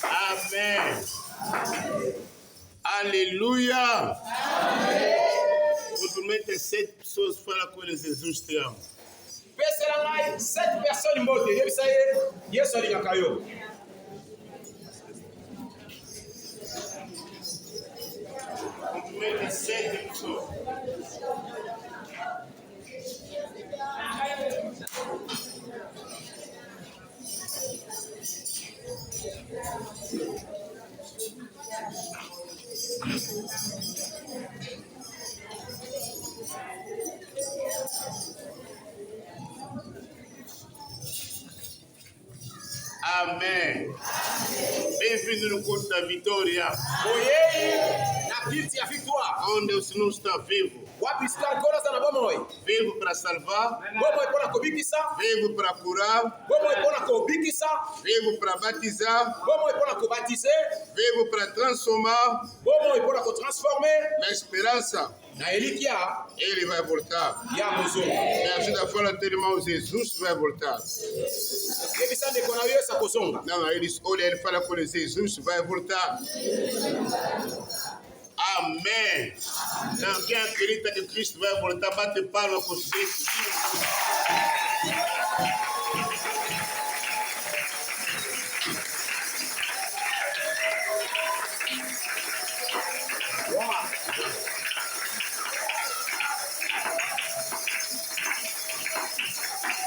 Amen. Alléluia. Vous mettez 7 choses faire que les Jésus te aime. 7 personnes mortes. Yesu alingaka yo. Vous mettez 7 choses. Amen. Bienvenue no culto da vitória. Na kiti ya victoire. Onde o Senhor está vivo. Wapi star kora sana bomoi. Vivo para salvar. Bomoi pona kobikisa. Vivo para curar. Bomoi pona kobikisa. Vivo para batizar. Bomoi pona kobatiser. Vivo para transformar. Bomoi pona ko transformer. Na esperança. Na elikia. Ele vai voltar. Ya mozo. Me ajuda a falar teu irmão, Jesus vai voltar. Ebisande kona yo sa kozonga. Não, ele fala com ele, Jesus vai voltar. Amém. Então, quem acredita que Cristo vai voltar, bate palma com os peitos.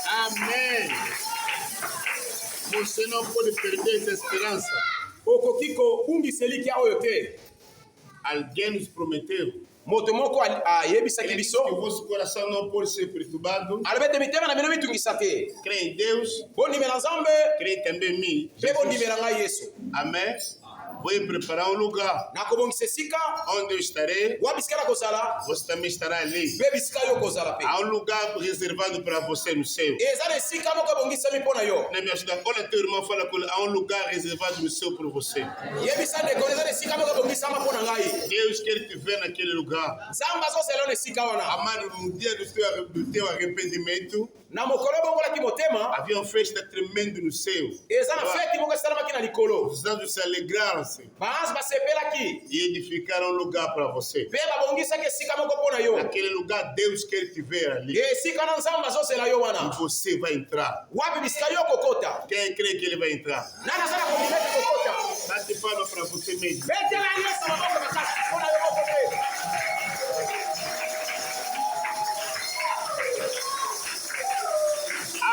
Amém. Você não pode perder essa esperança. Okokiko ungiseli kia oyo te. Alguém nos prometeu. Moto moko ayebisaki Que biso. o vosso coração não pode ser perturbado. Alobete mitema na bino bitungisa te. Crê em Deus. Bondimela Nzambe. Crê também em mim. Mpe bondimela ngai Yesu. Amém. Vou preparar um lugar Nakobongisa esika. onde eu estarei. Wapi sika nakozala. Você também estará ali. Mpe bisika yo kozala pe. Há um lugar reservado para você no céu. Eza na esika moko ebongisami mpo na yo. Na minha ajuda, olha teu irmão, fala com ele. Há um lugar reservado no céu para você. Yebisa ndeko eza na esika moko ebongisama mpo na ngai. Deus quer te ver naquele lugar. Nzambe azozela na esika wana. Amado, no dia do teu arrependimento, Na mokolo bongolaki motema. havia uma festa tremenda no céu. Eza na feti moko esalamaki na likolo. Os anjos se alegraram-se Baanzi basepelaki. e edificaram um lugar para você. Mpe babongisaki esika moko mpo na yo. Naquele lugar, Deus quer te ver ali. Esika na Nzambe azozela yo E wana. você vai entrar. Wapi bisika yo kokota. Quem crê que ele vai entrar? Nani aza na komibete kokota. Bate palma para você mesmo. Betela Yesu maboko makasi mpo na yo moko te.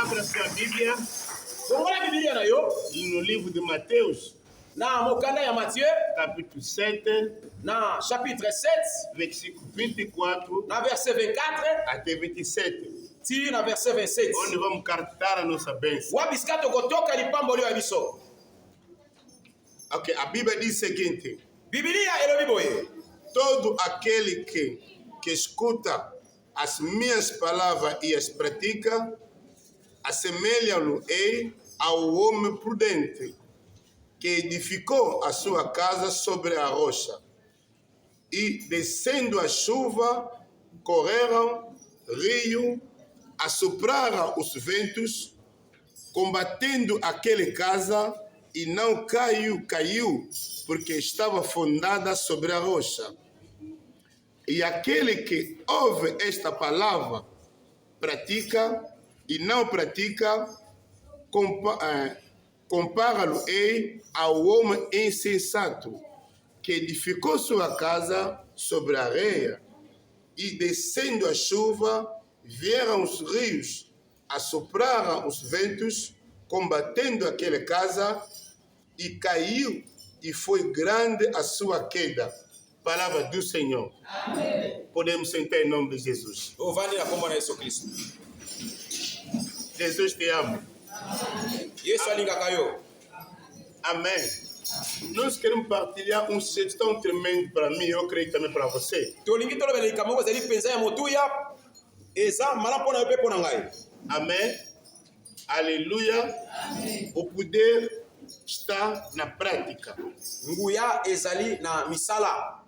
Abra sua Bíblia Bongola Biblia na yo. no livro de Mateus, Na mokanda ya Matthieu. capítulo 7, Na chapitre 7. versículo 24 Na verset 24. até 27. Ti na verset 27. Onde vamos captar a nossa bênção. Wapi sika tokotoka lipambo lio ya biso. Ok, a Bíblia diz o seguinte: Biblia elobi boye. todo aquele que escuta as minhas palavras e as pratica, assemelha-lo-ei ao homem prudente que edificou a sua casa sobre a rocha. E descendo a chuva, correram rio, assopraram os ventos, combatendo aquela casa, e não caiu, porque estava fundada sobre a rocha. E aquele que ouve esta palavra, pratica e não pratica, compara-lo-ei ao homem insensato, que edificou sua casa sobre a areia, e descendo a chuva, vieram os rios, assopraram os ventos, combatendo aquela casa, e caiu, e foi grande a sua queda. Palavra do Senhor. Amém. Podemos sentar em nome de Jesus. Ovani na kombo na Yesu Kristo. Jesus te ama. Yesu alingaka yo. Amém. Nós queremos partilhar um sujeito tão tremendo para mim, eu creio também para você. Tolingi tolobela likambo ezali penza ya motuya. Eza mala mpona yo mpe mpona ngai. Amém. Aleluia. Amém. O poder está na prática. Nguya ezali na misala.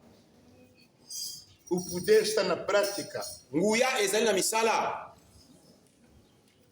O poder está na prática. Nguya ezali na misala.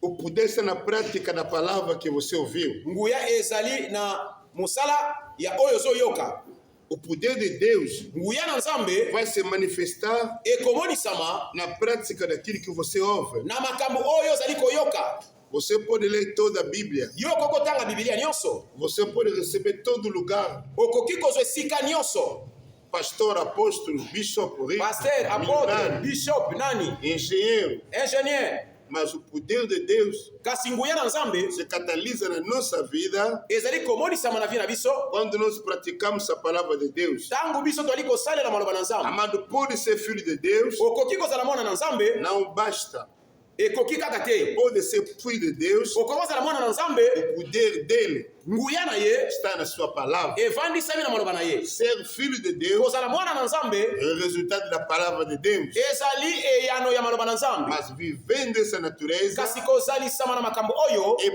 O poder está na prática da palavra que você ouviu. Nguya ezali na musala ya oyo zoyoka. O poder de Deus Nguya na Nzambe vai se manifestar ekomonisama na prática daquilo que você ouve. na makambo oyo ozali koyoka. Você pode ler toda a Bíblia. Yo kokotanga Biblia nyonso. Você pode receber todo lugar. Okoki kozwa esika nyonso. Pastor, apóstolo, bishop, Pasteur, apôtre, bishop, nani, engenheiro. ingénieur. Mas o poder de Deus Kasi nguya na Nzambe se catalisa na nossa vida ezali komonisama na vie na biso quando nós praticamos a palavra de Deus. tangu biso toali kosalela maloba na Nzambe. Amado, pode ser filho de Deus, Okoki kozala mwana na Nzambe não basta. ekoki kaka te. Pode ser filho de Deus, Okoki kozala mwana na Nzambe o poder dele nguya na ye está na sua palavra. evandisami na maloba na ye. Ser filho de Deus Kozala mwana na Nzambe é o resultado da palavra de Deus. ezali eyano ya maloba na Nzambe. Mas vivendo essa natureza, Kasi kozalisama na makambo oyo e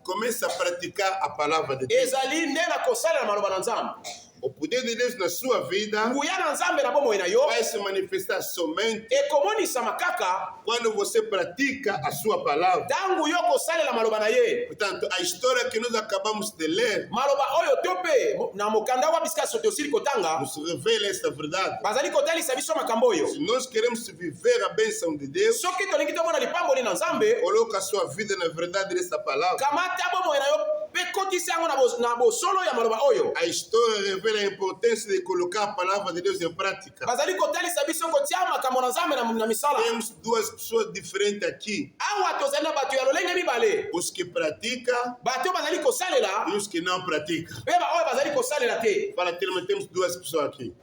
começa a praticar a palavra de Deus. ezali nde na kosalela maloba na Nzambe. O poder de Deus na sua vida Nguya na Nzambe na bomoi na yo vai se manifestar somente ekomonisama kaka quando você pratica a sua palavra. tangu yo kosalela maloba na ye. Portanto, a história que nós acabamos de ler Maloba oyo to mpe na mokanda wa bisika sote osili kotanga nos revela esta verdade. bazali kotalisa biso makambo oyo. Se nós queremos viver a bênção de Deus, Soki tolingi tomona lipamboli na Nzambe coloca a sua vida na verdade desta palavra. kamata bomoi na yo mpe kotisa yango na bosolo ya maloba oyo. A história revela a importância de colocar a palavra de Deus em prática. Bazali kotalisa biso kotia makambo na Nzambe na misala. Temos duas pessoas diferentes aqui: Awa tozali na bato ya lolenge mibale, os que praticam bato oyo bazali kosalela e os que não praticam. mpe oyo bazali kosalela te. Para termos, temos duas pessoas aqui.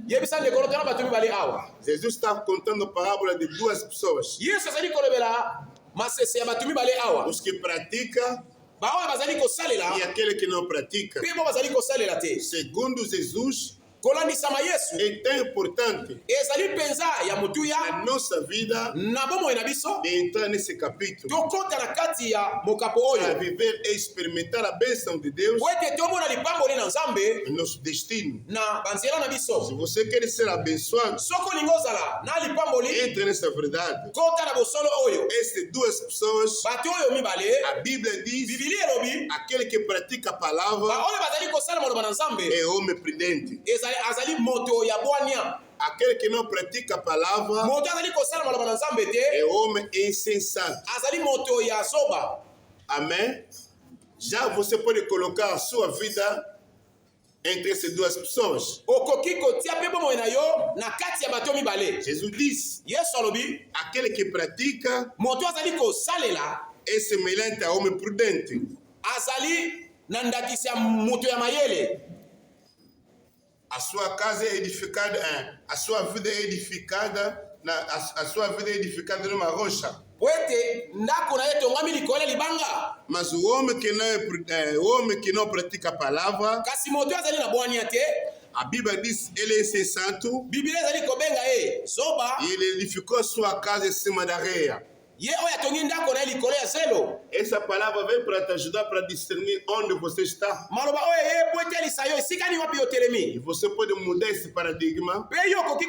Yebisa ndekolo tona bato mibale awa. Jesus está contando a parábola de duas pessoas: Yesu azali kolobela masese ya bato mibale awa, os que praticam baoyo bazali kosalela e aquele que não pratica. mpe bo bazali kosalela te. Segundo Jesus, Kolandisama Yesu é tão importante ezali mpenza ya motuya na nossa vida na bomoi na biso de entrar nesse capítulo tokota na kati ya mokapo para oyo viver e experimentar a bênção de Deus po ete tomona lipamboli na Nzambe em nosso destino. na banzela na Se biso. você quer ser abençoado, Soko olingi ozala na lipamboli entre nessa verdade. kota na bosolo oyo. Estas duas pessoas, Bato oyo mibale a Bíblia diz, bibili elobi aquele que pratica a palavra baoyo bazali kosala maloba na Nzambe é homem prudente. azali moto ya bwania. Aquele que não pratica a palavra Moto azali kosala maloba na Nzambe te é homem insensato. azali moto ya zoba. Amém? Já você pode colocar a sua vida entre essas duas pessoas. Okoki kotia mpe bomoi na yo na kati ya bato mibale. Jesus diz, Yesu alobi aquele que pratica moto azali kosalela é semelhante a homem prudente. azali na ndakisi ya moto ya mayele. A sua casa é edificada, a sua vida é edificada, a sua vida é edificada numa rocha. Po ete ndako na ye tongami likolo ya libanga, Mas o homem que não pratica a palavra, kasi moto azali na bwania te. a Bíblia diz, ele é insensato Biblia ezali kobenga ye zoba, e ele edificou a sua casa em cima da areia. ye oyo atongi ndako na ye likolo ya zelo. Essa palavra vem para te ajudar para discernir onde você está. Maloba oyo ye po etelisa yo esika nini wapi E yotelemi. você pode mudar esse paradigma Mpe yo okoki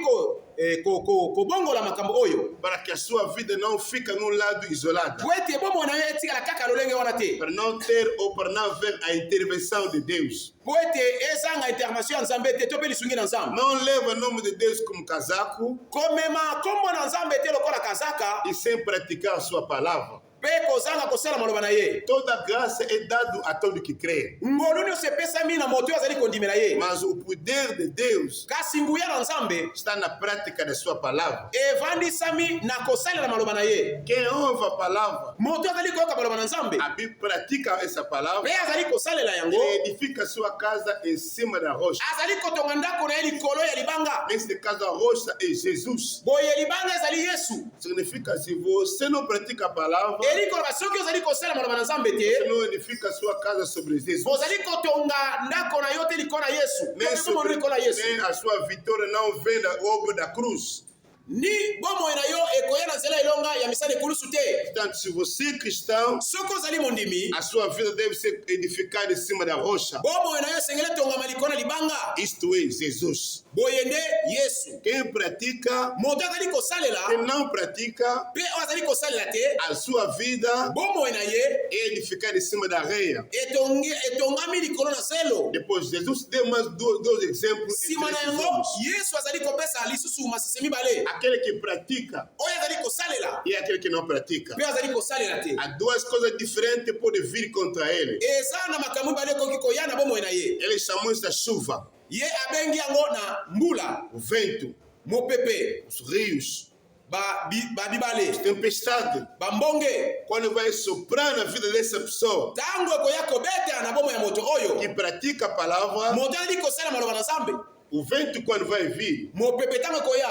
kobongola makambo oyo para que a sua vida não fique num lado isolado. po ete bomoi na yo etikala kaka lolenge wana te. Para não ter ou para não ver a intervenção de Deus. Po ete ezanga intervention ya Nzambe te to mpe lisungi na Nzambe. Não leva o nome de Deus como casaco Komema kombo na Nzambe te lokola kazaka e sem praticar a sua palavra. mpe kozanga kosala maloba na ye. Toda graça é dada a todo que crê. Ngolu nyonso epesami na moto oyo azali kondimela ye. Mas o poder de Deus Kasi nguya na Nzambe está na prática da sua palavra. evandisami na kosalela maloba na ye. Quem ouve a palavra, Moto azali koyoka maloba na Nzambe a Bíblia pratica essa palavra, mpe azali kosalela yango, ele edifica a sua casa em cima da rocha. azali kotonga ndako na ye likolo ya libanga. Neste caso, a rocha é Jesus. Boye libanga ezali Yesu. Significa, se você não pratica a palavra, Eli koloba soki ozali kosala maloba na Nzambe você te, não edifica a sua casa sobre Jesus. ozali kotonga ndako na yo te likolo na Yesu. Nem, Bomo likolo na Yesu. nem a sua vitória não vem da obra da cruz. Ni bomoi na yo ekoya na nzela elonga ya misala ekulusu te. Portanto, se você é cristão, Soki ozali mondimi, a sua vida deve ser edificada em cima da rocha. bomoi na yo esengeli etongama likolo na libanga. Isto é Jesus. boyende yesu Quem pratica moto azali kosalela e não pratica, mpe oyo azali kosalela te a sua vida bomoi na ye é edificada em cima da areia. etongami likolo na zelo. Depois, Jesus deu mais dois exemplos. Nsima na yango yesu azali kopesa lisusu masese mibale Aquele que pratica oyo azali kosalela e aquele que não pratica. mpe azali kosalela te. Há duas coisas diferentes que podem vir contra ele. eza na makambo mibale ekoki koya na bomoi na ye. Ele chamou isso da chuva, ye abengi yango na mbula, o vento, mopepe, os rios, babibale, tempestade. bambonge. Quando vai soprar na vida dessa pessoa Tango ekoya kobeta na bomo ya moto oyo que pratica a palavra, moto ali kosala maloba na Nzambe. o vento quando vai vir, Mopepe tango ekoya,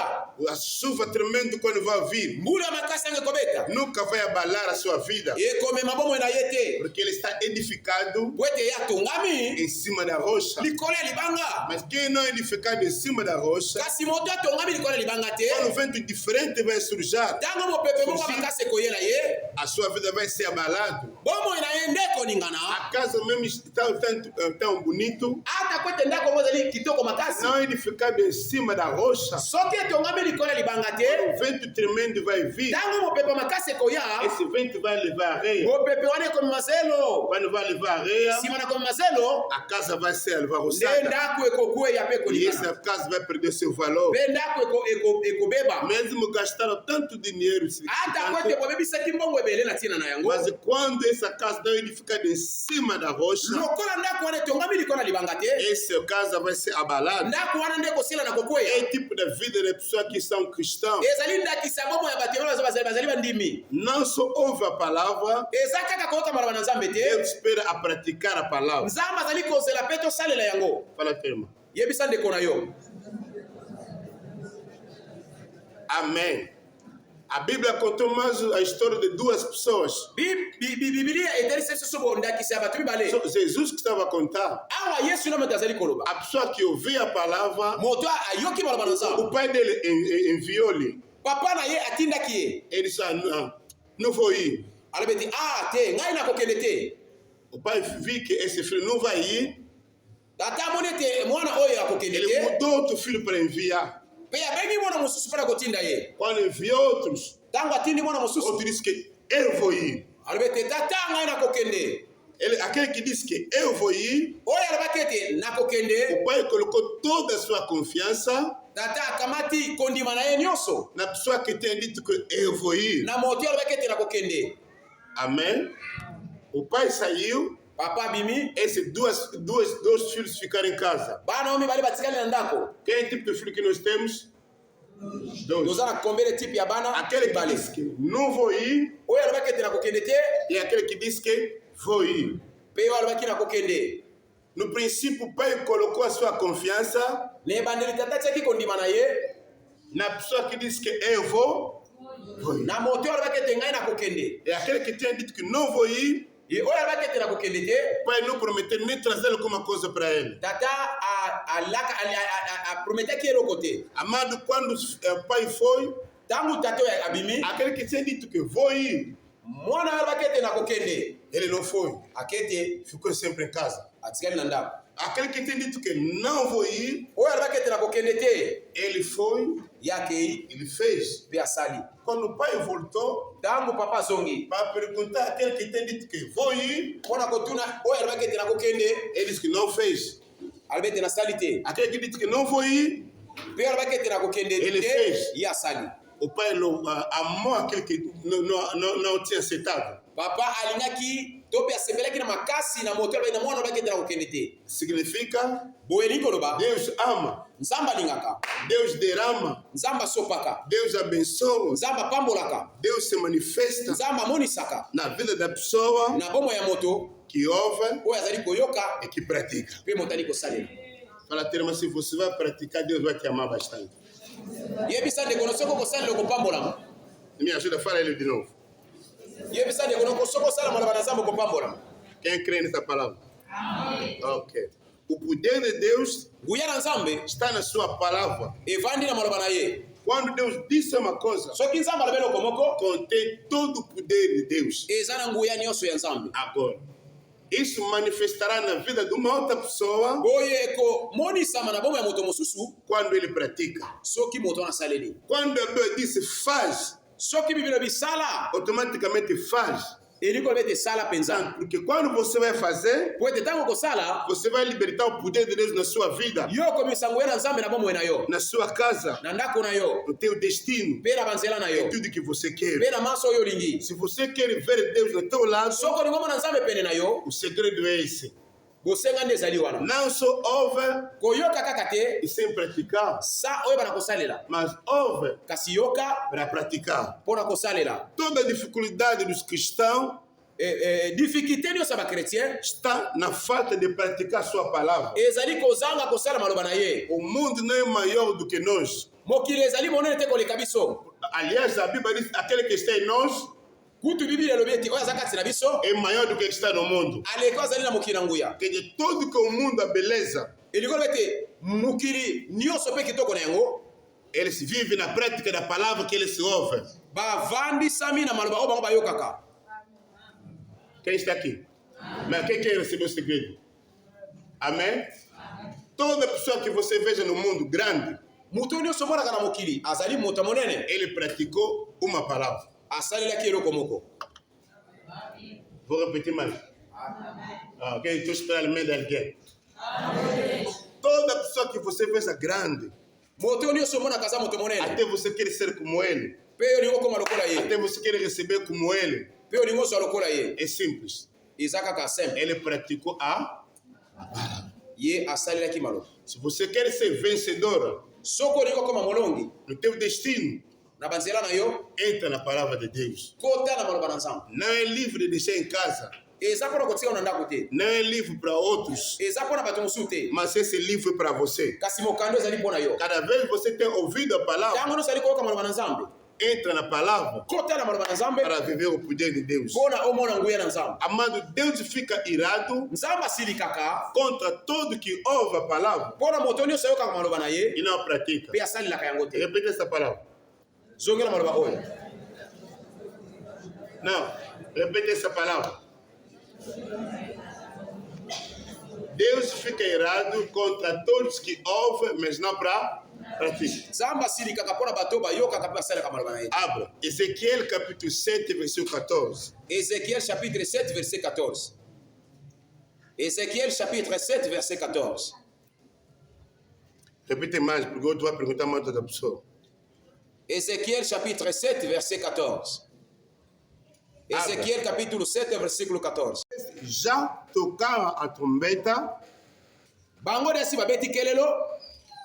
a chuva tremenda quando vai vir, mbula makasi tango ekobeta, nunca vai abalar a sua vida, ekomema bomo na ye te, porque ele está edificado po ete ye atongami em cima da rocha. likolo ya libanga. Mas quem não é edificado em cima da rocha, Kasi moto atongami likolo ya libanga te, quando o vento diferente vai surgir, tango mopepe moko makasi ekoye na ye, a sua vida vai ser abalada. bomo na ye nde ekoningana. A casa mesmo está tão bonito, Ata kwete ndako mo ezali kitoko makasi, não é edificado em cima da rocha. soki etongami likolo ya libanga te, O vento tremendo vai vir, tango mopepe makasi ekoya, esse vento vai levar areia. mopepe wana ekomema zelo. Quando vai levar areia, Nsima na komema zelo, a casa vai ser nde alvarroçada. ndako ekokweya mpe E ekolingana, essa casa vai perder seu valor. mpe ndako ekobeba. Mesmo gastaram tanto dinheiro, Ata kwete bobebisaki mbongo ebele na ntina na yango, mas quando essa casa não é edificada em cima da rocha, lokola ndako wana etongami likolo na libanga te, essa casa vai ser abalada. ndako wana nde ekosila na kokweya. É o tipo da vida das pessoas que são cristãos. Ezali ndakisa bomo ya bato oyo bazali bandimi. Não só ouve a palavra, Eza kaka koyoka maloba na Nzambe Deus te, espera a praticar a palavra. Nzambe azali kozela mpe tosalela yango. Fala, firma. Yebisa ndeko na yo. Amém. A Bíblia contou mais a história de duas pessoas. Bibilia etalisi biso so ndakisa ya bato mibale. Só Jesus que estava a contar. Awa Yesu na moto azali koloba, A pessoa que ouvia a palavra, moto ayoki maloba na Nzambe, o pai dele enviou-lhe. papa na ye atindaki ye, Ele disse: não vou ir. alobi ete te ngai nakokende te. O pai viu que esse filho não vai ir. Tata amoni ete mwana oyo akokende Ele te, mudou outro filho para enviar. mpe abengi mwana mosusu mpo na kotinda ye. Quando enviou outros, Tango atindi mwana mosusu, outro disse que eu vou ir. alobi ete tata ngai nakokende. Aquele que disse que eu vou ir, Oyo alobaki ete nakokende, o pai colocou toda a sua confiança tata akamati kondima na ye nyonso na pessoa que tem dito que eu vou ir. na moto alobaki ete nakokende. Amém? O pai saiu, Papa abimi, esses dois filhos ficaram em casa. bana oyo mibale batikali na ndako. Quem é o tipo de filho que nós temos? Dois. Toza na kombele tipe ya bana Aquele que mibale. disse que não vou ir Oyo alobaki ete nakokende te, e aquele que disse que vou ir. mpe oyo alobaki nakokende. No princípio, o pai colocou a sua confiança Na ebandeli tata atiaki kondima na ye, na pessoa que disse que eu vou ir. na moto oyo alobaki ete ngai nakokende. E aquele que tinha dito que não vou ir, Oyo alobaki ete nakokende te, o pai não prometeu nem trazer alguma coisa para ele. tata aprometaki eloko te. Amado, quando o pai foi, Tango tata oyo abimi, aquele que tinha dito que vou ir, mwana oyo alobaki ete nakokende, ele não foi. akete Ficou sempre em casa. atikali na ndako. Aquele que tinha dito que não vou ir, Oyo alobaki ete nakokende te, ele foi, ye akei ele fez. mpe asali. Quando o pai voltou, Tango papa azongi, para perguntar àquele que tem dito que vou ir, mpona kotuna oyo alobaki ete nakokende, ele disse que não fez. alobi ete nasali te. Aquele que disse que não vou ir, Mpe alobaki ete nakokende Ele te, fez. ye asali. o pai amou aquele que não tinha aceitado. Papa alingaki to mpe asepelaki na makasi na moto alobaki na mwana alobaki ete nakokende te. Significa, Boye elingi koloba, Deus ama, Nzambe alingaka, Deus derrama, Nzambe asopaka, Deus abençoa, Nzambe apambolaka, Deus se manifesta Nzambe amonisaka na vida da pessoa na bomo ya moto que ouve oyo azali koyoka e que pratica. mpe moto ali kosalela. Fala, terma, se você vai praticar, Deus vai te amar bastante. Yebisa ndeko no soki okosalela okopambolama. Me ajuda, fala ele de novo. Yebisa ndeko no soki osala maloba na Nzambe okopambolama. Quem crê nessa palavra? Ok. O poder de Deus Nguya na Nzambe está na sua palavra. evandi na maloba na ye. Quando Deus disse uma coisa, Soki Nzambe alobi eloko moko, contém todo o poder de Deus. eza na nguya nyonso ya Nzambe. Agora, Isso manifestará na vida de uma outra pessoa boye ekomonisama na bomoi ya moto mosusu quando ele pratica. soki moto anasaleli. Quando a Bíblia disse faz, Soki bibilo bisala automaticamente faz. eliko bete sala penza. Porque quando você vai fazer, Po ete tango kosala você vai libertar o poder de Deus na sua vida, yo komisango ya na nzambe na bomoi na yo, na sua casa, na ndako na yo, no teu destino, mpe na banzela na yo, é tudo que você quer. mpe na maso oyo olingi. Se você quer ver Deus no teu lado, Soko olingi omona nzambe pene na yo, o segredo é esse. bosenga nde ezali wana. Não só ouve Koyoka kaka te e sem praticar, sa oyo bana kosalela, mas ouve kasi yoka para praticar. mpona kosalela. Toda a dificuldade dos cristãos Difficulté nyonso ya bakretien está na falta de praticar sua palavra. ezali kozanga kosala maloba na ye. O mundo não é maior do que nós. Mokili ezali monene te koleka biso. Aliás, a Bíblia diz: aquele que está em nós Kutu bibili elobi ete oyo aza kati na biso é maior do que está no mundo. aleki oyo azali na mokili na nguya. Que de todo que o mundo, a beleza, Elingi olobi ete mokili nyonso mpe kitoko na yango eles vivem na prática da palavra que eles ouvem. bavandisami na maloba oyo bango bayokaka. Quem está aqui? Mas quem quer receber o segredo? Amém? Toda pessoa que você veja no mundo grande, Moto nyonso omonaka na mokili azali moto monene, ele praticou uma palavra. asalelaki eloko moko. Vou repetir mais. Ah, ok, estou esperando a mente de alguém. Toda pessoa que você veja grande, Moto nyonso omonaka aza moto monene, até você quer ser como ele, mpe yo olingi okoma lokola ye, até você quer receber como ele, mpe olingi ozwa lokola ye. é simples. Eza kaka simple. Ele praticou a. Ye asalelaki maloba. Se você quer ser vencedora Soko olingi okoma molongi no teu destino, na banzela na yo, entra na palavra de Deus. kota na maloba na nzambe. Não é livre de deixar em casa, Eza mpona kotika na ndako te, não é livre para outros, eza mpona bato mosusu te, mas esse livro é para você. kasi mokando ezali mpona yo. Cada vez você tem ouvido a palavra, Ntango nyonso ali koyoka maloba na nzambe, entra na palavra kota na maloba na nzambe para viver o poder de Deus. mpona omona nguya na nzambe. Amado, Deus fica irado Nzambe asilikaka contra todo que ouve a palavra mpona moto nyonso ayokaka maloba na ye e não a pratica. mpe asalelaka yango te. Repete essa palavra. Zongela maloba oyo. Não, repete essa palavra. Deus fica irado contra todos que ouvem, mas não para praticam. Nzambe asilikaka mpona bato bayokaka mpe basalelaka maloba na ye. Abra Ezequiel capítulo 7, versículo 14. Ézéchiel chapitre 7 verset 14. Ézéchiel chapitre 7 verset 14. Repete mais, porque outro vai perguntar mais outra pessoa. Ézéchiel chapitre 7 verset 14. Ézéchiel capítulo 7 versículo 14. Já tocaram a trombeta, Bango desi babeti kelelo,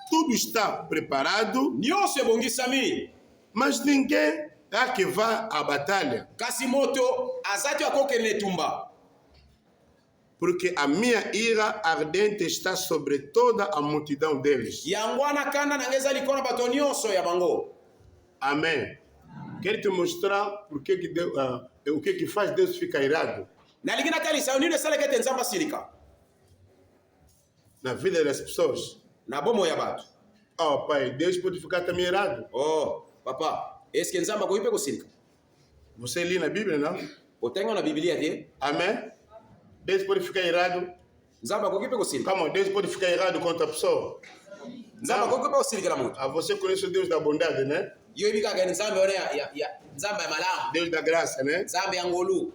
tudo está preparado, nyonso ebongisami, mas ninguém é que vai à batalha, kasi moto azati akokende etumba. porque a minha ira ardente está sobre toda a multidão deles. Yango wana kanda nanga eza likolo bato nyonso ya bango. Amém. Quero te mostrar porque que Deus, o que faz Deus ficar irado Nalingi natalisa yo nini esalaka ete nzambe asilika na vida das pessoas. na bomo ya bato. Oh, pai, Deus pode ficar também irado. Oh, papa, eske nzambe akoki mpe kosilika? Você lê na Bíblia, não? Otenga na Biblia te, Amém? Deus pode ficar irado. nzambe akoki mpe kosilika. Calma, Deus pode ficar irado contra a pessoa. Nzambe akoki mpe kosilikela moto. Ah, você conhece o Deus da bondade, né? Yo yebi kaka ni nzambe wana nzambe ya malamu, Deus da graça, né? nzambe ya ngolu,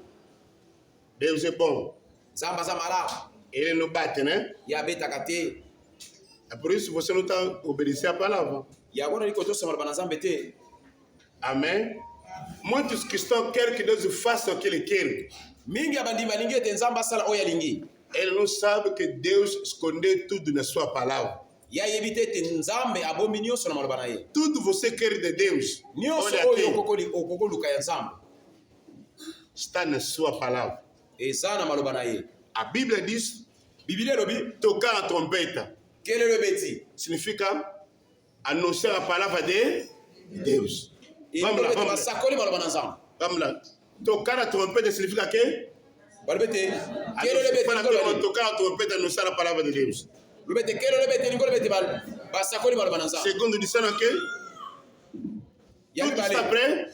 Deus é bom. nzambe aza malamu, Ele não bate, né? ye abetaka te. É por isso que você não está obedecendo a palavra. Yango nalingi kotosa maloba na nzambe te. Amém? Muitos cristãos querem que Deus faça o que Ele quer. Mingi ya bandimi balingi ete nzambe asala oyo alingi. Ele não sabe que Deus escondeu tudo na sua palavra. Ye ayebi te ete nzambe abomi nyonso na maloba na ye. Tudo você quer de Deus. Nyonso Olha oyo aqui, okokoluka ya nzambe está na sua palavra. eza na maloba na ye. A Bíblia diz: Biblia elobi tocar a trompeta kelelo ebeti significa anunciar a palavra de Deus. Vamos lá, ebete vamos lá. basakoli maloba na nzambe. Vamos lá. Tocar a trompeta significa que? Balobi ete kelelo ebeti Para likolo ali. tocar a trompeta anunciar a palavra de Deus. Lobi ete kelelo ebeti likolo ebeti basakoli maloba na nzambe. Segundo dizendo que Ya tudo está mibale prêt.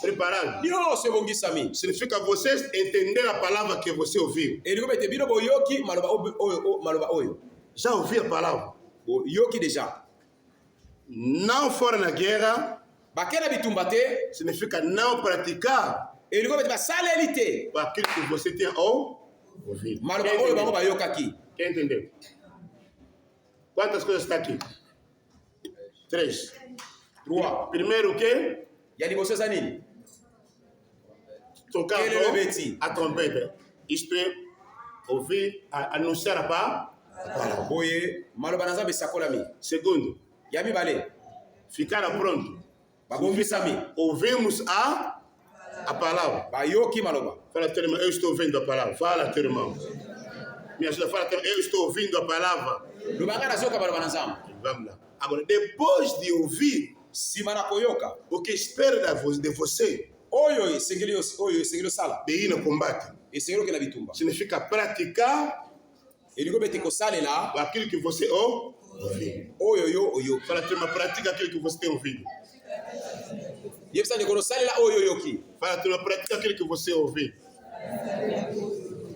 Preparado. nyonso ebongisami. Significa vocês entender a palavra que você ouviu. Elingo bete bino boyoki maloba oyo. Já ouvi a palavra? Boyoki déjà. Não fora na guerra Bakena bitumba te. significa não praticar Elingo bete basala elite. aquilo que você tinha ouvido. Maloba oyo bango bayokaki. Quem entendeu? Quantas coisas está aqui? 3. 3. Primeiro o quê? Ya liboso eza nini? Tocar Quel est le métier? a trompeta. Isto é, ouvir, anunciar a palavra. Boye maloba na Nzambe sakolami. Segundo, Ya mibale ficar pronto. babongisami. Ouvimos a palavra. Bayoki maloba. Fala, teu irmão, eu estou ouvindo a palavra. Fala, teu irmão. Me ajuda, fala, teu irmão, eu estou ouvindo a palavra. Lubanga nazoka maloba na Nzambe. Vamos lá. Agora, depois de ouvir, Sima na koyoka. o que espera de você, Oyo esengeli sala. de ir no combate, Esengeli okena bitumba. significa praticar Elingo bete kosalela aquilo que você ouviu. oyo yo oyo. Fala, teu irmão, pratica aquilo que você tem ouvido. Yebisa ndeko salela oyo yoki. Fala, teu irmão, pratica aquilo que você ouviu.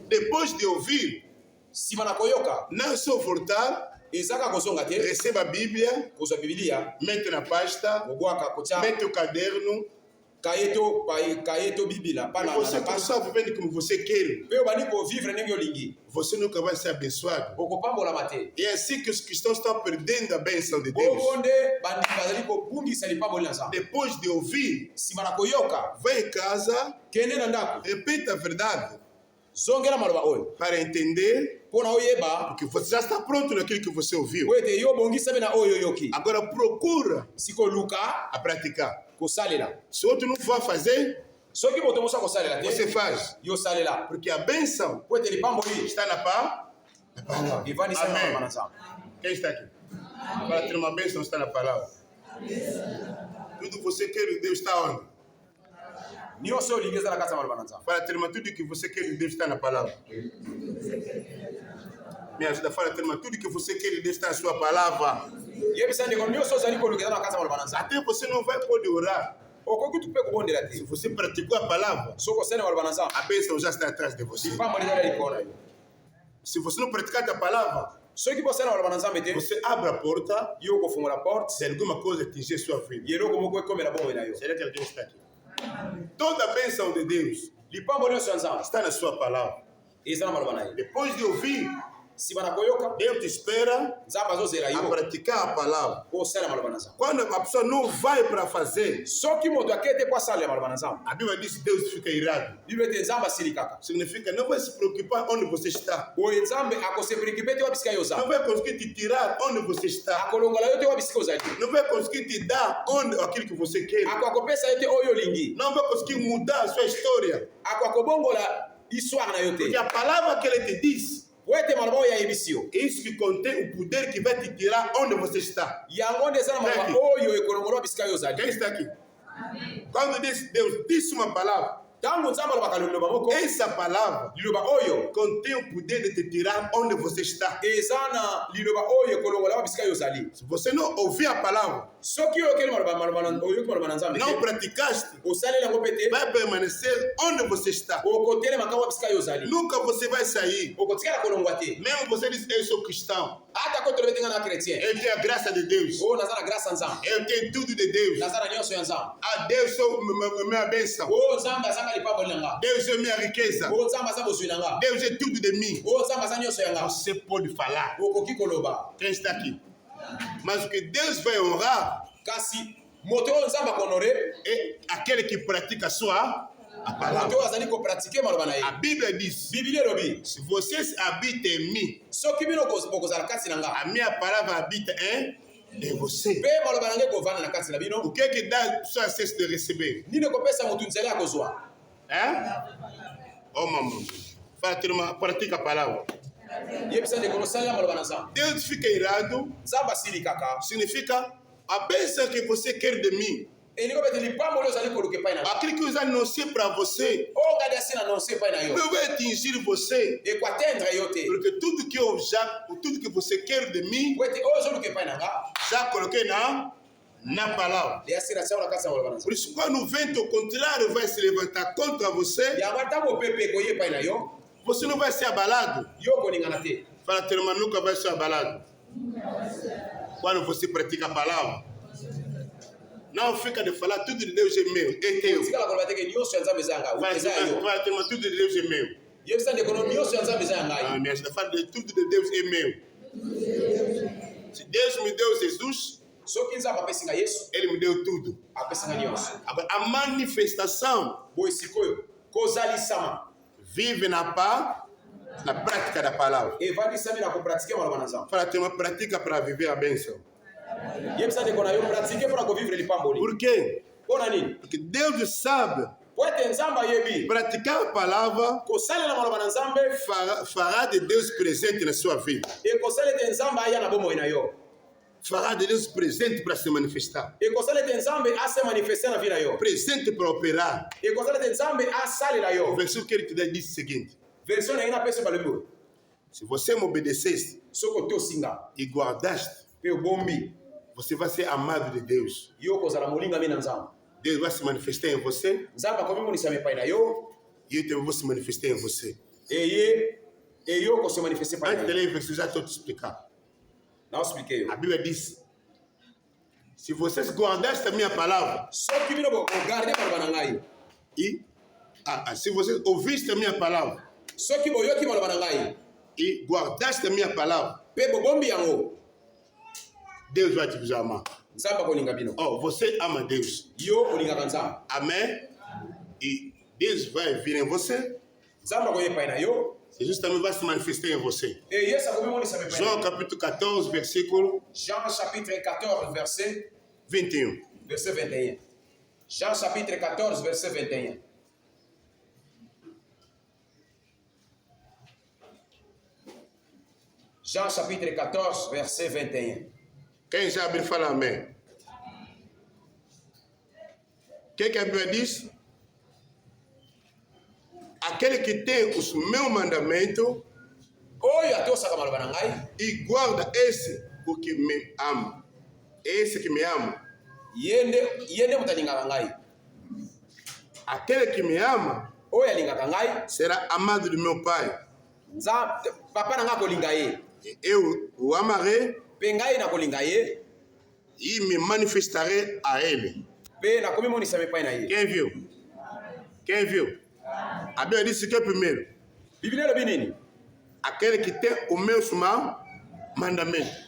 Depois de ouvir, Sima na koyoka. não só voltar, Ezaka kozonga te. receba a Bíblia, Kozwa Biblia. mete na pasta, Kobwaka kotia mete o caderno, kayeto Biblia. e Pana você na pasta. começar vivendo como você quer. Pe obani ko vivre ndenge olingi. Você nunca vai ser abençoado. Okopambola mate. E é assim que os cristãos estão perdendo a bênção de Deus. Bonde bandi bazali kobungisa lipamboli na Nzambe. Depois de ouvir, Sima na koyoka. vai em casa, Kende na ndako. repita a verdade Zongela maloba oyo. para entender Pona oyeba. que você já está pronto naquilo que você ouviu. Wete yo bongisami na oyo yoki. Agora procura Siko luka a praticar. kosalela. Se outro não vai fazer, Soki moto mosa kosalela te. você faz. Yo salela. Porque a bênção Wete lipamboli. está na palavra. Ivani sama Amém. maloba na Nzambe. Quem está aqui? Para ter uma bênção está na palavra. Tudo que você quer de Deus está onde? Nyonso olingi eza na kati ya maloba na Nzambe. Fala, irmã, tudo que você quer de Deus está na palavra. Me ajuda, fala, irmã, tudo que você quer de Deus está na sua palavra. Yebisa ndeko nyonso ozali kolonga eza na kati ya maloba na Nzambe. Até você não vai poder orar. Okoki tu mpe kobondela Se te. você praticou a palavra, Soki osali na maloba na Nzambe. a bênção já está atrás de você. Lipamboli ezali likolo na yo. Se você não praticar a palavra, Soki bosala na maloba na Nzambe te. você abre a porta Yo kofungola porte. se alguma coisa atingir sua vida. Yeloko moko ekomela bomoi na yo. Será que alguém está aqui? Toda a bênção de Deus Lipambo nyonso ya Nzambe está na sua palavra. eza na maloba na ye. Depois de ouvir, Sima na koyoka. Deus te espera Nzambe azozela a yo. praticar a palavra. Osala maloba na Nzambe. Quando a pessoa não vai para fazer, Soki moto akei te po asala maloba na Nzambe. a Bíblia diz que Deus fica irado. Biblia ete Nzambe asili kaka. Significa não vai se preocupar onde você está. Boye Nzambe akose preocupe te wa bisika yo Não oza. vai conseguir te tirar onde você está. Akolongola yo te wa bisika ozali. Não vai conseguir te dar onde aquilo que você quer. Ako akopesa yo te oyo olingi. Não vai conseguir mudar a sua história. Ako akobongola histoire na yo te. Porque a palavra que ele te diz Po ete maloba oyo ayebisi yo. é isso que contém o poder que vai te tirar onde você está. Yango nde eza na maloba Thank you. oyo ekolongola wa bisika yo ozali. Quem está aqui? Quando Deus disse uma palavra, Ntango Nzambe alobaka liloba moko. essa palavra Liloba oyo contém o poder de te tirar onde você está. eza na liloba oyo ekolongola wa bisika yo ozali. Se você não ouvir a palavra, Soki oyokeli oyoki maloba na Nzambe não te. praticaste, Osaleli yango mpe te. vai permanecer onde você está. Okotelema kaka wa bisika yo ozali. Nunca você vai sair. Okotikala kolongwa te. Mesmo você diz, eu sou cristão, Ata ko tolobi te nga na chrétien. eu tenho a graça de Deus, O naza na grâce ya Nzambe. eu tenho tudo de Deus. Naza na nyonso ya Nzambe. Ah, Deus é minha bênção, O Nzambe azanga lipamboli na nga. Deus é minha riqueza, O Nzambe aza bozwi na nga. Deus é tudo de mim. O Nzambe aza nyonso ya nga. Você pode falar. Okoki koloba. Quem está aqui? Mas o que Deus vai honrar Kasi moto oyo Nzambe akohonore é aquele que pratica a moto palavra. oyo azali kopratike maloba na ye. A Bíblia diz: Biblia elobi se vocês habitam em mim, soki bino bokozala kati na nga a minha palavra habita em você. mpe maloba na ngai ekovanda na kati na O bino, que é que dá só acesso de receber? nini ekopesa motu nzela ya kozwa. Oh, mamãe. Fala, turma, pratica a palavra. Yebisa ndeko losalela maloba na Nzambe. Deus fica irado, Nzambe asili kaka. significa a bênção que você quer de mim. Elingo bete lipambo oyo ozali koluka epai na nga. Aquilo que eu já anunciei para você Oyo ngadi asi na nonse epai na yo não vai atingir você. ekoatendre yo te. Porque tudo que você quer de mim, Po ete oyo ozoluka epai na nga já coloquei na na palavra. Por isso, quando o vento contrário vai se levantar contra você, você não vai ser abalado. Fala, teu irmão nunca vai ser abalado. Quando você pratica a palavra, não fica de falar tudo de Deus é meu, é teu. Fala, teu irmão, tudo de Deus é meu. Ah, minha gente, fala de tudo de Deus é meu. Se Deus me deu Jesus, Ele me deu tudo. Agora, a manifestação vive na prática da palavra. Fala, tem uma prática para viver a bênção. Por quê? Porque Deus sabe praticar a palavra fará de Deus presente na sua vida. Fará de Deus presente para se manifestar. Presente para operar. O versículo que ele te dá diz o seguinte: se você me obedecesse e guardaste, você vai ser amado de Deus. Deus vai se manifestar em você. E eu também vou se manifestar em você. Antes de ler o versículo, já estou te explicar. A Bíblia diz: se vocês guardassem a minha palavra, se vocês ouvissem a minha palavra e guardassem a minha palavra, Deus vai te amar. Oh, você ama Deus. Amém? E Deus vai vir em você. Jesus também vai se manifestar em você. João capítulo 14, versículo 21. Verset 21. Jean chapitre 14, verset 21. Jean chapitre 14, verset 21. Quem já abre, fala amém. O que a Bíblia diz? Aquele que tem os meus mandamentos e guarda esse, o que me ama. Esse que me ama. Aquele que me ama será amado do meu Pai. Eu o amarei e me manifestarei a ele. Quem viu? Quem viu? A Bíblia disse que é primeiro. Aquele que tem o meu mandamento.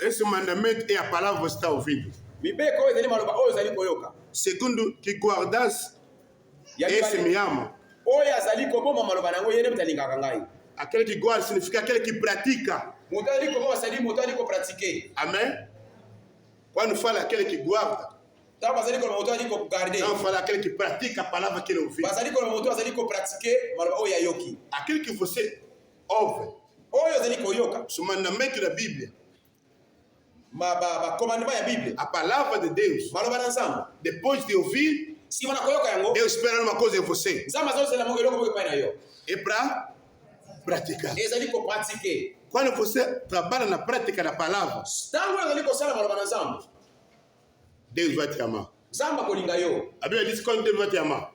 Esse mandamento é a palavra que você está ouvindo. Segundo, que guardas, esse me ama. Aquele que guarda significa aquele que pratica. Amém? Quando fala aquele que guarda, não fala aquele que pratica a palavra que ele ouviu. Aquele que você ouve, o mandamento da Bíblia, a palavra de Deus, depois de ouvir, Deus espera uma coisa em você. É para praticar. Quando você trabalha na prática da palavra, Deus vai te amar. A Bíblia diz quando Deus vai te amar.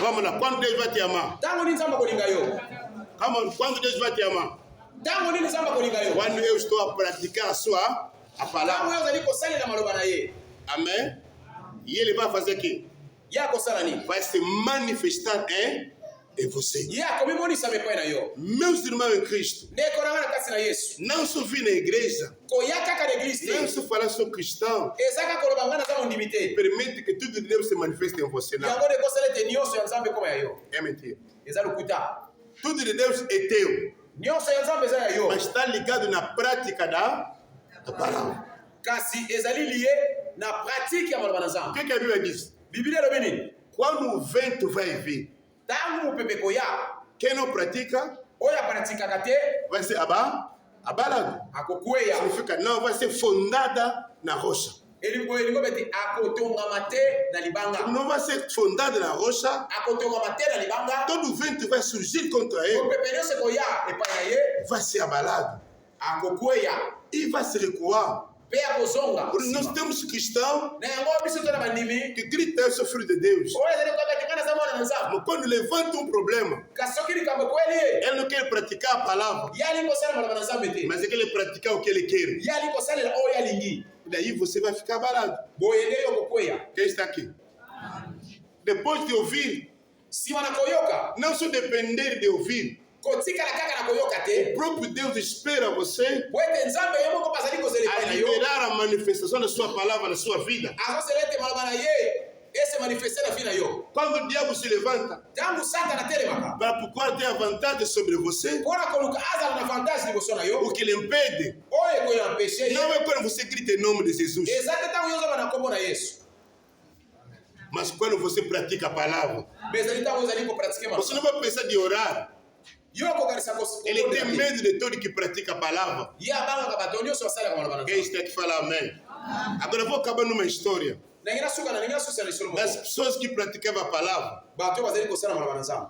Vamos lá, quando Deus vai te amar? Quando Deus vai te amar? Quando eu estou a praticar a palavra. Amém? E ele vai fazer o quê? Vai se manifestar em você. Meus irmãos em Cristo, não só vir na igreja, não só falar sou cristão, permite que tudo de Deus se manifeste em você. Não. É mentira. Tudo de Deus é teu, mas está ligado na prática da palavra. O que a Bíblia diz? Quando o vento vai vir, quem não pratica vai ser abalado. Significa não vai ser fundada na rocha. Não vai ser fundada na rocha. Todo vento vai surgir contra ele. Vai ser abalado. il va se recourir. pe akozonga Nós temos cristãos na yango biso tona bandimi que gritam, eu sou filho de Deus. oyo ezali koyoka tingana za mwana na nzambe Mas quando levanta um problema, kasi soki likambo kweli ye ele não quer praticar a palavra, ye ali kosala malaba na nzambe te mas ele quer praticar o que ele quer. ye ali kosalela oyo alingi Daí você vai ficar abalado. boye nde yo kokweya Quem está aqui? Depois de ouvir, nsima na koyoka não só depender de ouvir, kotikala kaka na koyoka o te próprio Deus espera você po ete nzambe ye moko bazali kozela a epai na yo liberar a manifestação da sua palavra na sua vida. azosela ete maloba na ye ese manifeste na vi na yo Quando o diabo se levanta ntango satana atelemaka para pouvoir ter a vantagem sobre você, mpona koluka azala na vantage liboso na yo o que lhe impede oyo ekoyampeshe ye não é quando você grita em nome de Jesus, eza te ntango yo ozaba na nkombo na yesu mas quando você pratica a palavra. me ezali ntango ozali kopratike Você não vai precisar de orar. yo okokanisa Ele tem medo de todo que pratica a palavra. ye abangaka bato nyonso basalaka maloba na Quem está aqui fala amém. Agora vou acabar numa história ndenge nasukana ndenge nasusana lisolo das moko pessoas que praticavam a palavra. bato oyo bazali kosala maloba na nzambe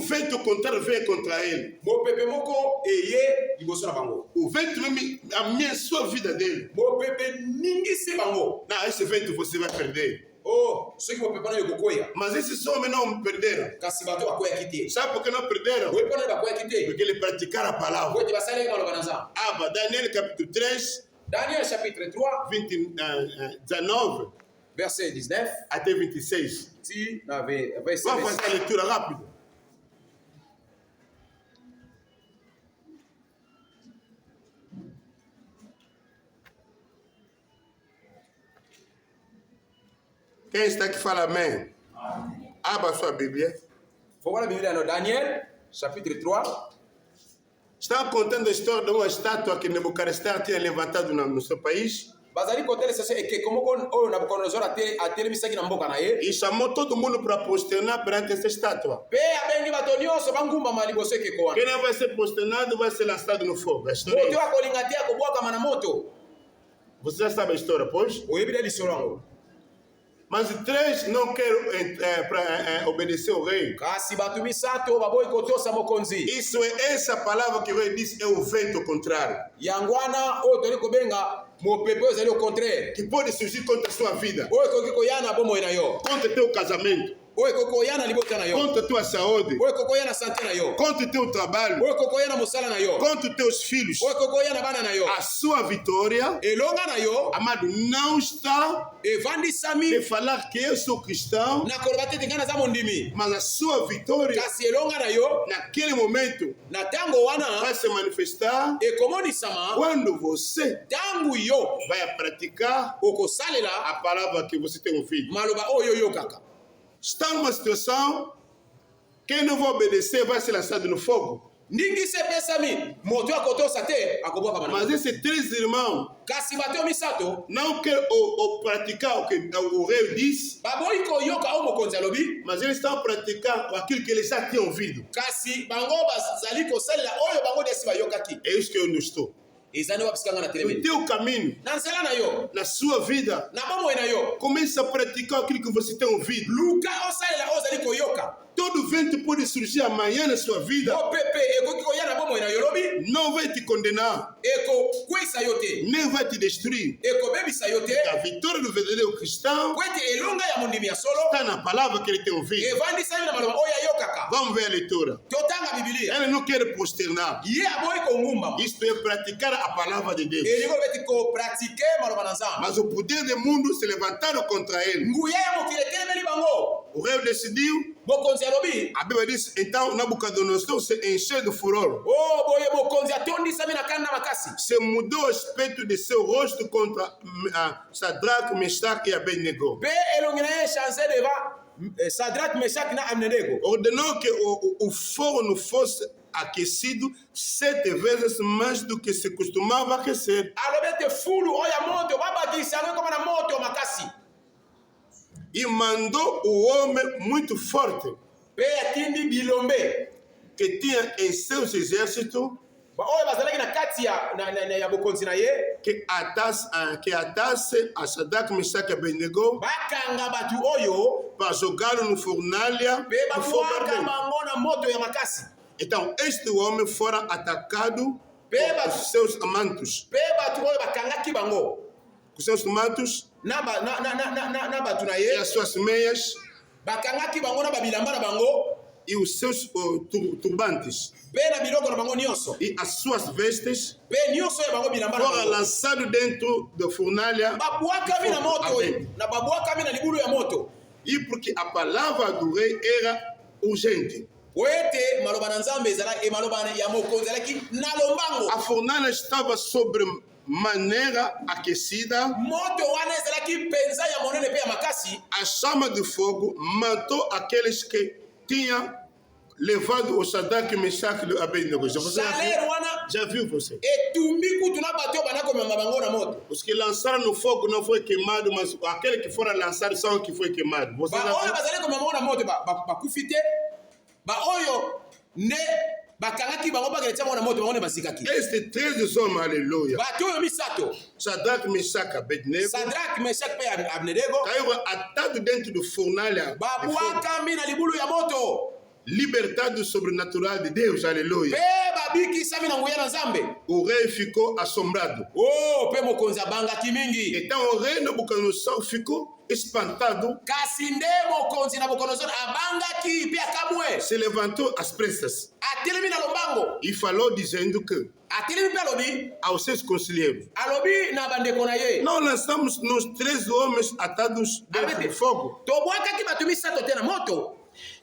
Vento contrário veio contra ele. mopepe moko eye liboso na bango O vento mesmo ameaçou a vida dele. mopepe ningisi bango Não, esse vento você vai perder. o soki mopepe wana ekokwea Mas esses homens não perderam. kasi bato bakweyaki te Sabe por que não perderam? oyi mpona bakweyaki te Porque eles praticaram a palavra. po ete basalaki maloba na nzambe Daniel capítulo 3, daniel chapitre 3 19 verset 19 até 26. ti na verset Vamos fazer a leitura rápida. Quem está aqui fala amém? Abra sua Bíblia. Faut la Bible dans Daniel, chapitre 3. Estão contando a história de uma estátua que Nebuchadnezzar tinha levantado no seu país. Bazali kotel sese eke komo kon oyo Nabucodonosor atelemisaki na mboka na ye. E chamou todo mundo para prosternar perante essa estátua. Pe abengi bato nyonso bangumbama liboso ekeko wana. Quem não vai ser prosternado vai ser lançado no fogo. A história é Moto isso. akolinga te akobwakama na moto. Você já sabe a história, pois? Oyebi nde lisolo yango. Mas três não querem obedecer ao rei. Kasi bato misato baboyi kotosa mokonzi. Isso é essa palavra que o rei disse, é o vento contrário. Yango wana oyo toli kobenga mopepe oyo ezali au contraire. Que pode surgir contra a sua vida. Oyo ekoki koya na bomoi na yo. Contra teu casamento. Oyo ekoki koya na libota na yo. Contra tua saúde. Oyo ekoki koya na sante na yo. Contra teu trabalho. Oyo ekoki koya na mosala na yo. Contra teus filhos. Oyo ekoki koya na bana na yo. A sua vitória, Elonga na yo amado, não está evandisami de falar que eu sou cristão, na koloba te tingana za mondimi. mas a sua vitória, Kasi elonga na yo naquele momento, na tango wana vai se manifestar ekomonisama quando você tangu yo vai praticar okosalela a palavra que você tem ouvido. maloba oyo oyokaka. Está numa situação, quem não vai obedecer vai ser lançado no fogo. Ndingi se pesami moto akotosa te akobwaka Mas bana. esses três irmãos Kasi bato misato não querem praticar o que o rei disse, baboyi koyoka oyo mokonzi alobi. mas eles estão a praticar aquilo que eles já tinham ouvido. Kasi bango bazali kosalela oyo bango desi bayokaki. É isso que eu não estou. Eza nde bapisikanga na No telemeni. teu caminho, Na nzela na yo na sua vida, na bomoi na yo comece a praticar aquilo que você tem ouvido. luka osalela oyo ozali koyoka. Todo vento pode surgir amanhã na sua vida, Mopepe ekoki koya na bomoi na yo lobi não vai te condenar, ekokweyisa yo te nem vai te destruir. ekobebisa yo te A vitória do verdadeiro cristão po ete elonga ya mondimi ya solo está na palavra que ele tem ouvido. evandisami na maloba oyo ayokaka. Vamos ver a leitura. Totanga bibilia Ele não quer prosternar. ye aboyi kongumbama Isto é praticar a palavra de Deus. elingo beti kopratike maloba na nzambe. Mas o poder do mundo se levantaram contra ele. nguya ya mokili etelemeli bango. O rei decidiu, Mokonzi alobi a Bíblia diz, então Nabucodonosor se encheu de furor. o boye mokonzi atondisami na kanda makasi. Se mudou o aspecto de seu rosto contra Sadraque, Mesaque e Abednego. Pe elongi na ye change deva Sadrak, Meshach na Abednego. Ordenou que o forno fosse aquecido 7 vezes mais do que se costumava aquecer. Alobi ete fulu oyo ya moto babakisa yango ekoma na moto makasi. E mandou o homem muito forte Pe atindi bilombe que tinha em seus exércitos oyo bazalaki na kati ya bokonzi na ye que atasse a Sadraque, Mesaque e Abednego bakanga bato oyo para jogá-lo no fornalha pe do fogo babwaka ardente. bango na moto ya makasi. Então, este homem fora atacado com seus amantes. pe batu oyo bakangaki bango Com seus amantes na batu na e ye as suas meias bakangaki bango na babilamba na bango e os seus turbantes pe na biloko na bango nyonso e as suas vestes pe nyonso ya bango bilamba na foram bango lançados dentro da fornalha babwakami na moto oyo na babwakami na libulu ya moto e porque a palavra do rei era urgente. po ete maloba na nzambe ezalaki maloba ya mokonzi ezalaki na lombango A fornalha estava sobre maneira aquecida. moto wana ezalaki mpenza ya monene pe ya makasi A chama de fogo matou aqueles que tinham levado o Shadraque, Mesaque e Abednego. chaleur wana Já viu você? etumbi kutu na bato oyo banda komema bango na moto Os que lançaram no fogo não foi queimado, mas aquele que foram lançados são os que foi queimado. Você já baoyo viu? bazali komema bango na moto bakufi te baoyo nde bakangaki bango bakeletia bango na moto bango nde bazikaki Estes 13 homens, aleluia. bato oyo misato Shadraque, Mesaque e Abednego Sadrak Meshak mpe Abednego caíram atados dentro do fornalha de fogo, babwakami na libulu ya moto libertados do sobrenatural de Deus, aleluia. mpe babikisami na nguya na nzambe O rei ficou assombrado. o mpe mokonzi abangaki mingi Então o rei Nabucodonosor ficou espantado, kasi nde mokonzi Nabukodonozori abangaki mpe akamwe se levantou às pressas atelemi na lombango e falou dizendo que atelemi mpe alobi aos seus conselheiros: alobi na bandeko na ye não lançamos nos 13 homens atados dentro do fogo? tobwakaki bato misato te na moto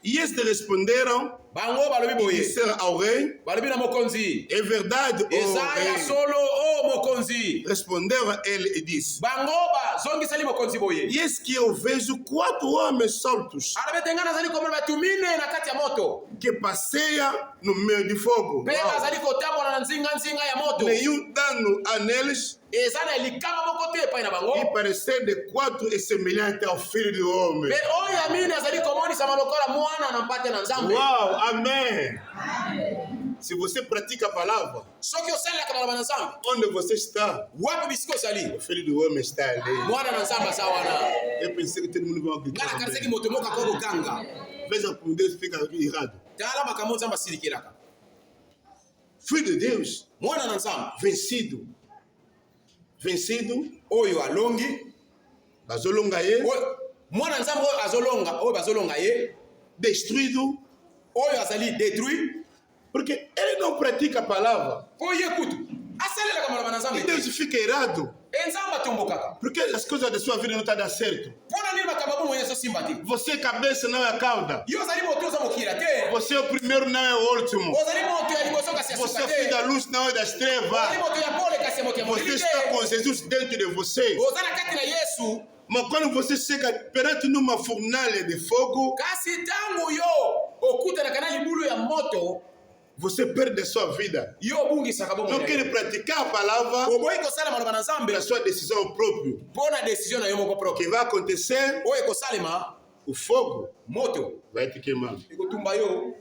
E estes responderam bango balobi e boye disseram ao rei: balobi na mokonzi é verdade, eza ó ya rei. solo o mokonzi Respondeu a ele e disse: bango bazongiseli mokonzi boye e eis que eu vejo 4 homens soltos alobi ete ngai nazali komona bato mine na kati ya moto que passeiam no meio de fogo. mpe bazali kotambola na nzinga ya moto Nenhum dano a neles, eza na likama moko te epai na bango e parecer de 4 é semelhante ao filho do homem. mpe oyo ya mine azali komonisama lokola mwana na mpate na nzambe Uau, amém. Se você pratica a palavra, soki osalelaka maloba na nzambe onde você está, wapi bisika ozali o filho do homem está ali. mwana na nzambe aza wana Eu pensei que todo mundo vai ngai gritar. nakanisaki Amém. moto moko akokokanga Veja como Deus fica irado. tala makambo nzambe asilikelaka Filho de Deus, mwana na nzambe vencido. Vencido, oyo alongi bazolonga ye, mwana nzambe oyo azolonga oyo bazolonga ye destruído, oyo azali détruit porque ele não pratica a palavra. po ye kutu asalelaka maloba na E nzambe Deus fica irado, nzambe atombokaka porque as coisas da sua vida não estão dando certo. mpona nini makambo bomoi ezosimba te Você é cabeça, não é a cauda. yo ozali moto oza mokila te Você é o primeiro, não é o último. ozali moto ya liboso kasi ya Você suka é filho te da luz, não é das ozali trevas. moto ya pole kasi ya moto ya Você molili está te com Jesus dentro de você. oza na kati na yesu Mas quando você chega perante numa fornalha de fogo, kasi ntango yo okutanaka na libulu ya moto você perde a sua vida. yo obungisaka Não bomoi quer praticar a palavra oboyi kosala maloba na nzambe pela sua decisão própria. mpo na desizio na yo moko O propre que vai acontecer? oyo ekosalema O fogo moto vai te queimar. ekotumba yo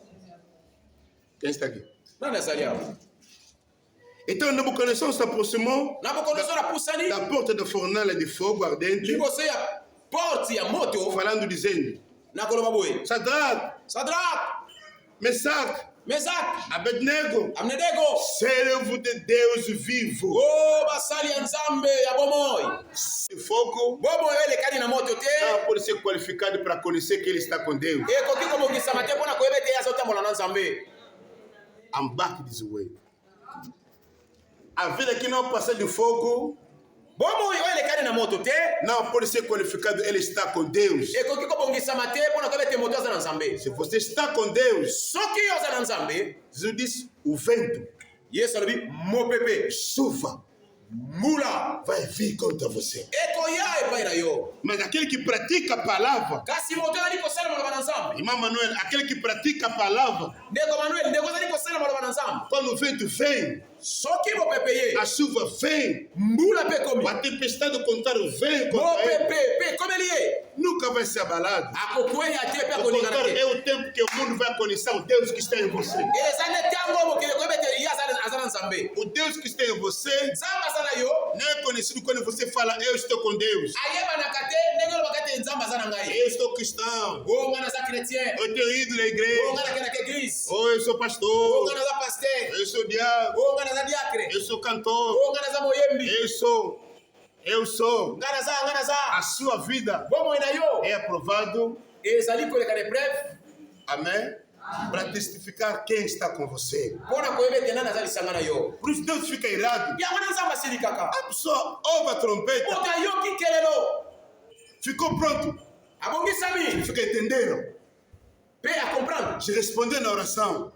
Quem está aqui? nani azali awa Então Nabucodonosor se aproximou nabukodonozori apusani da porta da fornalha de fogo ardente, liboso ya porte ya moto falando, dizendo: na koloba boye Shadraque, sadrak Mesaque, mesak Abednego, abednego servo de Deus vivo. o basali ya nzambe ya bomoi O fogo bomoi elekani na moto te não pode ser qualificado para conhecer que ele está com Deus. ekoki kobongisama te mpona koyeba ete ye azotambola na nzambe I'm back this way. A vida que não passa de fogo bomoi oyo elekani na moto te não pode ser qualificado, ele está com Deus. ekoki kobongisama te mpona koyeba ete moto aza na nzambe Se você está com Deus, soki yo oza na nzambe Jesus diz: o vento, yesu alobi mopepe chuva, mbula vai vir contra você. ekoya epai na yo Mas aquele que pratica a palavra, kasi moto azali kosala maloba na nzambe irmão Manuel, aquele que pratica a palavra, ndeko manuel ndeko azali kosala maloba na nzambe quando o vento vem, soki mopepe ye a chuva vem, mbula mpe komi a tempestade contrária vem contra ele, mopepe mpe ekomeli ye nunca vai ser abalado. akokweya te mpe O akoningana contrário te é o tempo que o mundo vai conhecer o Deus que está em você. eza nde ntango mokili koyeba ete ye aza na nzambe O Deus que está em você nzambe aza na yo não é conhecido quando você fala: eu estou com Deus, ayebanaka te ndenge olobaka ete nzambe aza na ngai eu estou cristão, o ngai naza chrétien eu tenho ido na o igreja, ngai nakendaka eglise ou eu sou o pastor, ngai naza paster Eu sou diabo. o nga naza diacre, Eu sou cantor. o nga naza moyembi, Eu sou. nga naza A sua vida bomoi na yo é aprovado. ezali koleka de preuve Amém? Para testificar quem está com você. mpona koyeba ete nani aza lisanga na yo. Por isso Deus fica irado. Yango na nzambe asili kaka A pessoa ouve a trompeta. moto ayoki kelelo Ficou pronto. abongisami Fica entendendo. mpe acomprendre Je respondais na oração.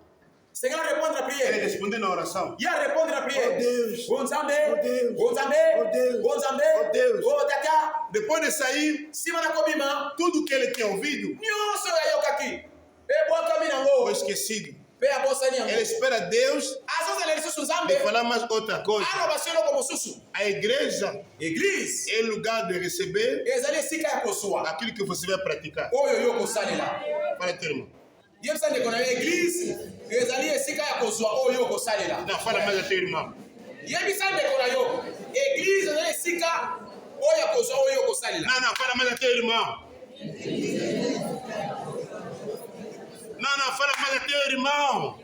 sengela répondre à Ele prière respondeu na oração. ya répondre à prière Oh Deus. o nzambe Oh Deus. o nzambe Oh Deus. o nzambe Oh Deus. o tata Depois de sair, nsima na kobima tudo que ele tinha ouvido nyonso yayokaki ebwakami nango foi esquecido. mpe abosani Ele yango espera Deus azozela lisusu de nzambe falar mais outra coisa. aloba si eloko mosusu. A igreja Église é lugar de receber ezali esika ya kozwa aquilo que você vai praticar. oyo yo kosalela Fala, teu irmão. yebisa ndeko na yo église ezali esika ya kozwa oyo yo kosalela. Não, fala mais a teu irmão. yebisa ndeko na yo église ezali esika oyo ya kozwa oyo yo kosalela. Não, fala mais a teu irmão. Não, fala mais a teu irmão.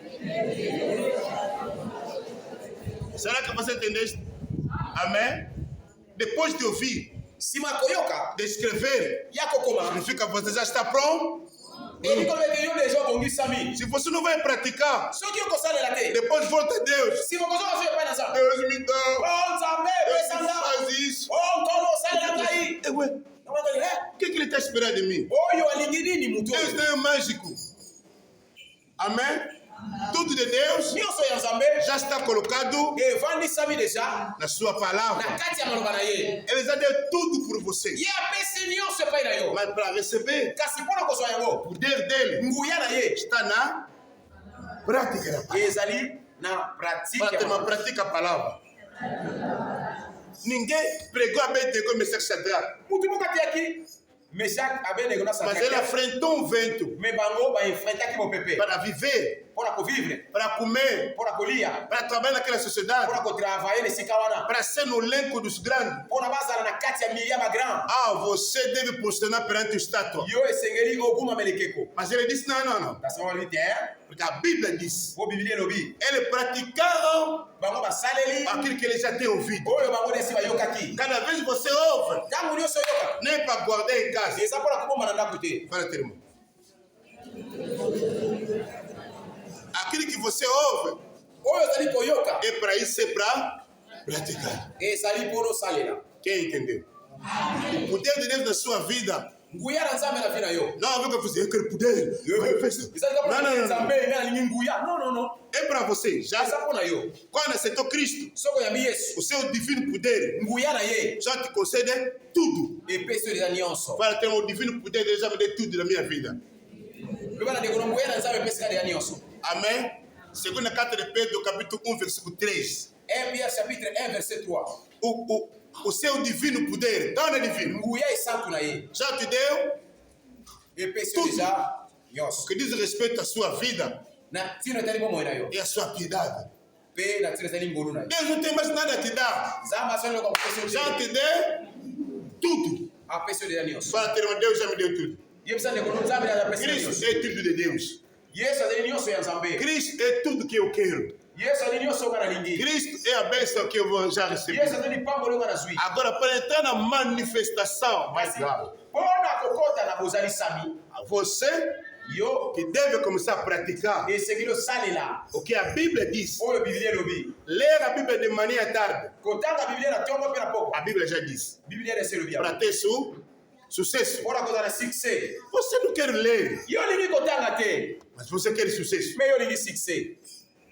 Será que você entendeu? Amém? Depois de ouvir, nsima koyoka de escrever, ya kokoma significa que você já está pronto. ebi kolobete yo deja obongisami Se você não vai praticar, soki okosalela te depois volta a Deus. nsima okozwaka so epai na nzambe. Deus me dá. o nzambe Deus me pesanga faz isso. o nkolo osalela ngai Ué, o que ele está esperando de mim? oyo alingi nini mutu Deus oyo não é mágico. Amém? Tudo de Deus nyonso ya nzambe já está colocado evandisami deja na sua na palavra. kati ya maloba na ye Ele já deu tudo por você. ye apesi nyonso epai na yo Mas para receber kasi mpona kozwa yango o poder dele, nguya na ye está na prática da palavra. ezali na pratike Para ya ter uma makambo. prática a palavra. Ninguém pregou a Abednego, Meshach, Shadrach, mutu moko ateyaki meshak abenego na mas ele Sadraki, enfrentou um vento me bango baefrentaki mopepe para viver, mpona kovivre para comer, mpona kolia para trabalhar naquela sociedade, mpona kotravaye na esika wana para ser no elenco dos grandes. mpona bazala na kati ya mili ya bagrand Ah, você deve posicionar perante o estátua. yo esengeli ogumama lekeko Mas ele disse: não. kasi balobi te Porque a Bíblia diz: po bibili elobi eles praticaram bango basaleli aquilo que eles já têm ouvido. oyo bango nesi bayokaki Cada vez que você ouve, ntango nyonso oyoka nem para guardar em casa. eza mpona kobomba na ndako te. Fala, teu irmão. Aquilo que você ouve oyo ezali koyoka é para isso, é para praticar. ezali mpona osalela Quem entendeu? O poder de Deus na sua vida nguya na nzambe na vi na yo não é que você eu quero poder. ezali kaka Não. nzambe nga nalingi nguya non É para você. Já eza mpona yo quando aceitou Cristo, soki oyambi yesu o seu divino poder nguya na ye já te concede tudo. epesi oyo eza nyonso Para ter o divino poder, Deus já me deu tudo na minha vida. loba na ndeko na nguya na nzambe epesi kaka eza nyonso. Amém? Segunda carta de Pedro, capítulo 1, versículo 3. 1 Pierre chapitre 1 verset 3 O seu divino poder, da onde é divino? nguya esantu na ye Já te deu epesi oyo tudo eza o nyonso que diz respeito à sua vida na ntina etali bomoi na yo e à sua piedade. mpe na ntina etali ngolu na yo Deus não tem mais nada a te dar. nzambe asali eloko apesi oyo Já te te deu tudo. apesi oyo eza nyonso Para ter uma Deus já me deu tudo. yebisa ndeko no nzambe aza apesi oyo Cristo nyonso é tudo de Deus. yesu azali nyonso ya nzambe Cristo é tudo que eu quero. yesu azali nyonso oyo nga nalingi Cristo é a bênção que eu vou já yesu receber. azali pamboli oyo nga nazwi Agora, para entrar na manifestação, mais grave, mpona kokɔta na bozalisami você yo que deve começar a praticar esengeli osalela o que a Bíblia diz. oyo biblia elobi Ler a Bíblia de manhã à tarde. kotanga biblia na ntongo mpe na poko A Bíblia já diz. biblia nesi elobi Para yango ter sucesso. mpona kozala na succès Você não quer ler, yo olingi kotanga te mas você quer sucesso. me yo olingi succès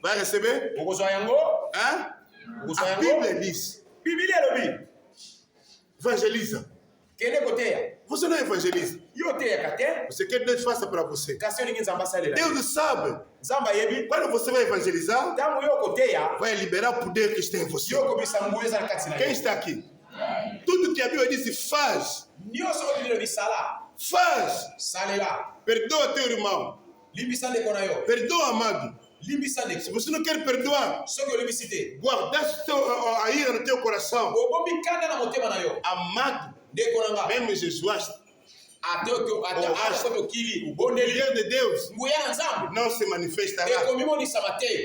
Vai receber? okozwa yango Hã? okozwa A yango Bíblia diz: biblia elobi evangeliza. kende koteya Você não evangeliza. yo oteyaka te Você quer que Deus faça para você. kasi olingi nzambe asalela Deus sabe. nzambe ayebi Quando você vai evangelizar, ntango yo koteya vai liberar o poder que está em você. yo okobisa nguya eza na kati na Quem yo está aqui? Tudo que a Bíblia diz, faz. nyonso oyo biblia elobi sala Faz. salela Perdoa teu irmão. limbisa ndeko na yo Perdoa, amado. limbisa Se ndeko você não quer perdoar, soki olimbisi te guardar a ira no teu coração. obombi kanda na motema na yo Amado, ndeko na nga mesmo Jesus O poder de Deus não se manifestará.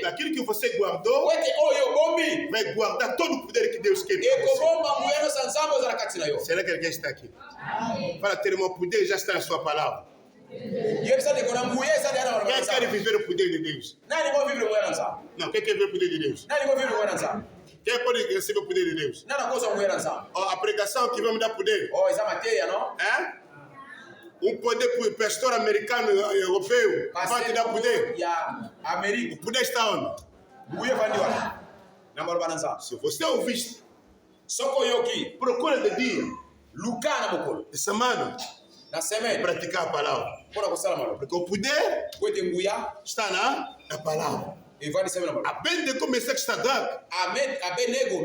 Aquilo que você guardou vai guardar todo o poder que Deus quer para você. Será que alguém está aqui? Para ter o poder, já está na sua palavra. Quem quer viver o poder de Deus? Não, quem quer viver o poder de Deus? Quem pode receber o poder de Deus? A pregação que vai me dar poder. Um poder para o pastor americano e europeu vai te dar poder. O poder está onde? Se você ouviste, procura de dia, de semana, praticar a palavra. Porque o poder está na palavra. Abednego,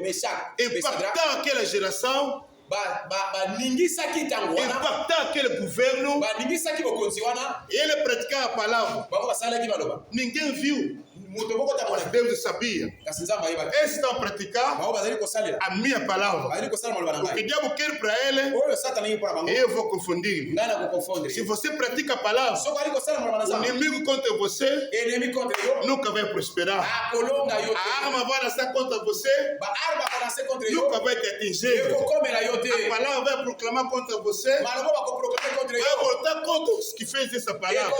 Mesaque e Sadraque impactar aquela geração, impactar aquele governo, e ele praticar a palavra. Ninguém viu, mas Deus sabia. Eles estão a praticar a minha palavra. O que o diabo quer para ele, eu vou confundir. Se você pratica a palavra, o inimigo contra você nunca vai prosperar. A arma vai lançar contra você, nunca vai te atingir. A palavra vai proclamar contra você, vai voltar contra os que fez essa palavra.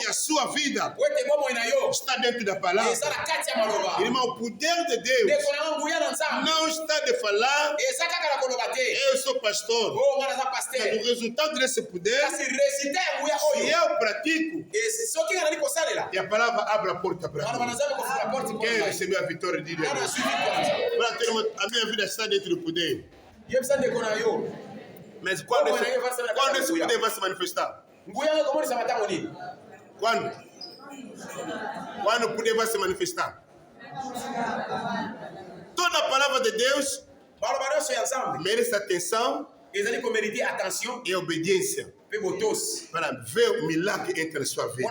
E a sua vida está dentro da palavra. Irmão, o poder de Deus não está de falar, eu sou pastor. Mas o resultado desse poder, se eu pratico, e a palavra abre a porta para mim. Quem recebeu a vitória de Deus? Para ter a minha vida está dentro do poder. Mas quando esse poder vai se manifestar? Quando? Quando o poder vai se manifestar? Toda a palavra de Deus merece atenção e obediência para ver o milagre entre a sua vida.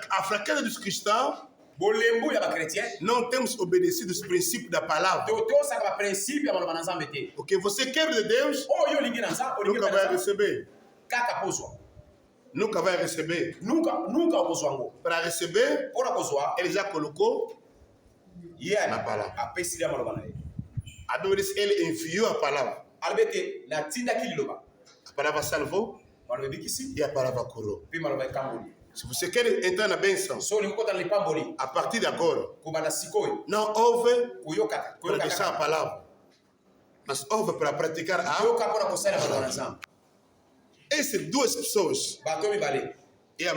A fraqueza dos cristãos, não temos obedecido os princípios da palavra. O que você quer de Deus, nunca vai receber. Nunca vai receber. Para receber, ele já colocou na palavra. A Bíblia diz, ele enviou a palavra. A palavra salvou e a palavra curou. Se você quer entrar na bênção, a partir de agora, não ouve para deixar a palavra, mas ouve para praticar a palavra. Essas duas pessoas é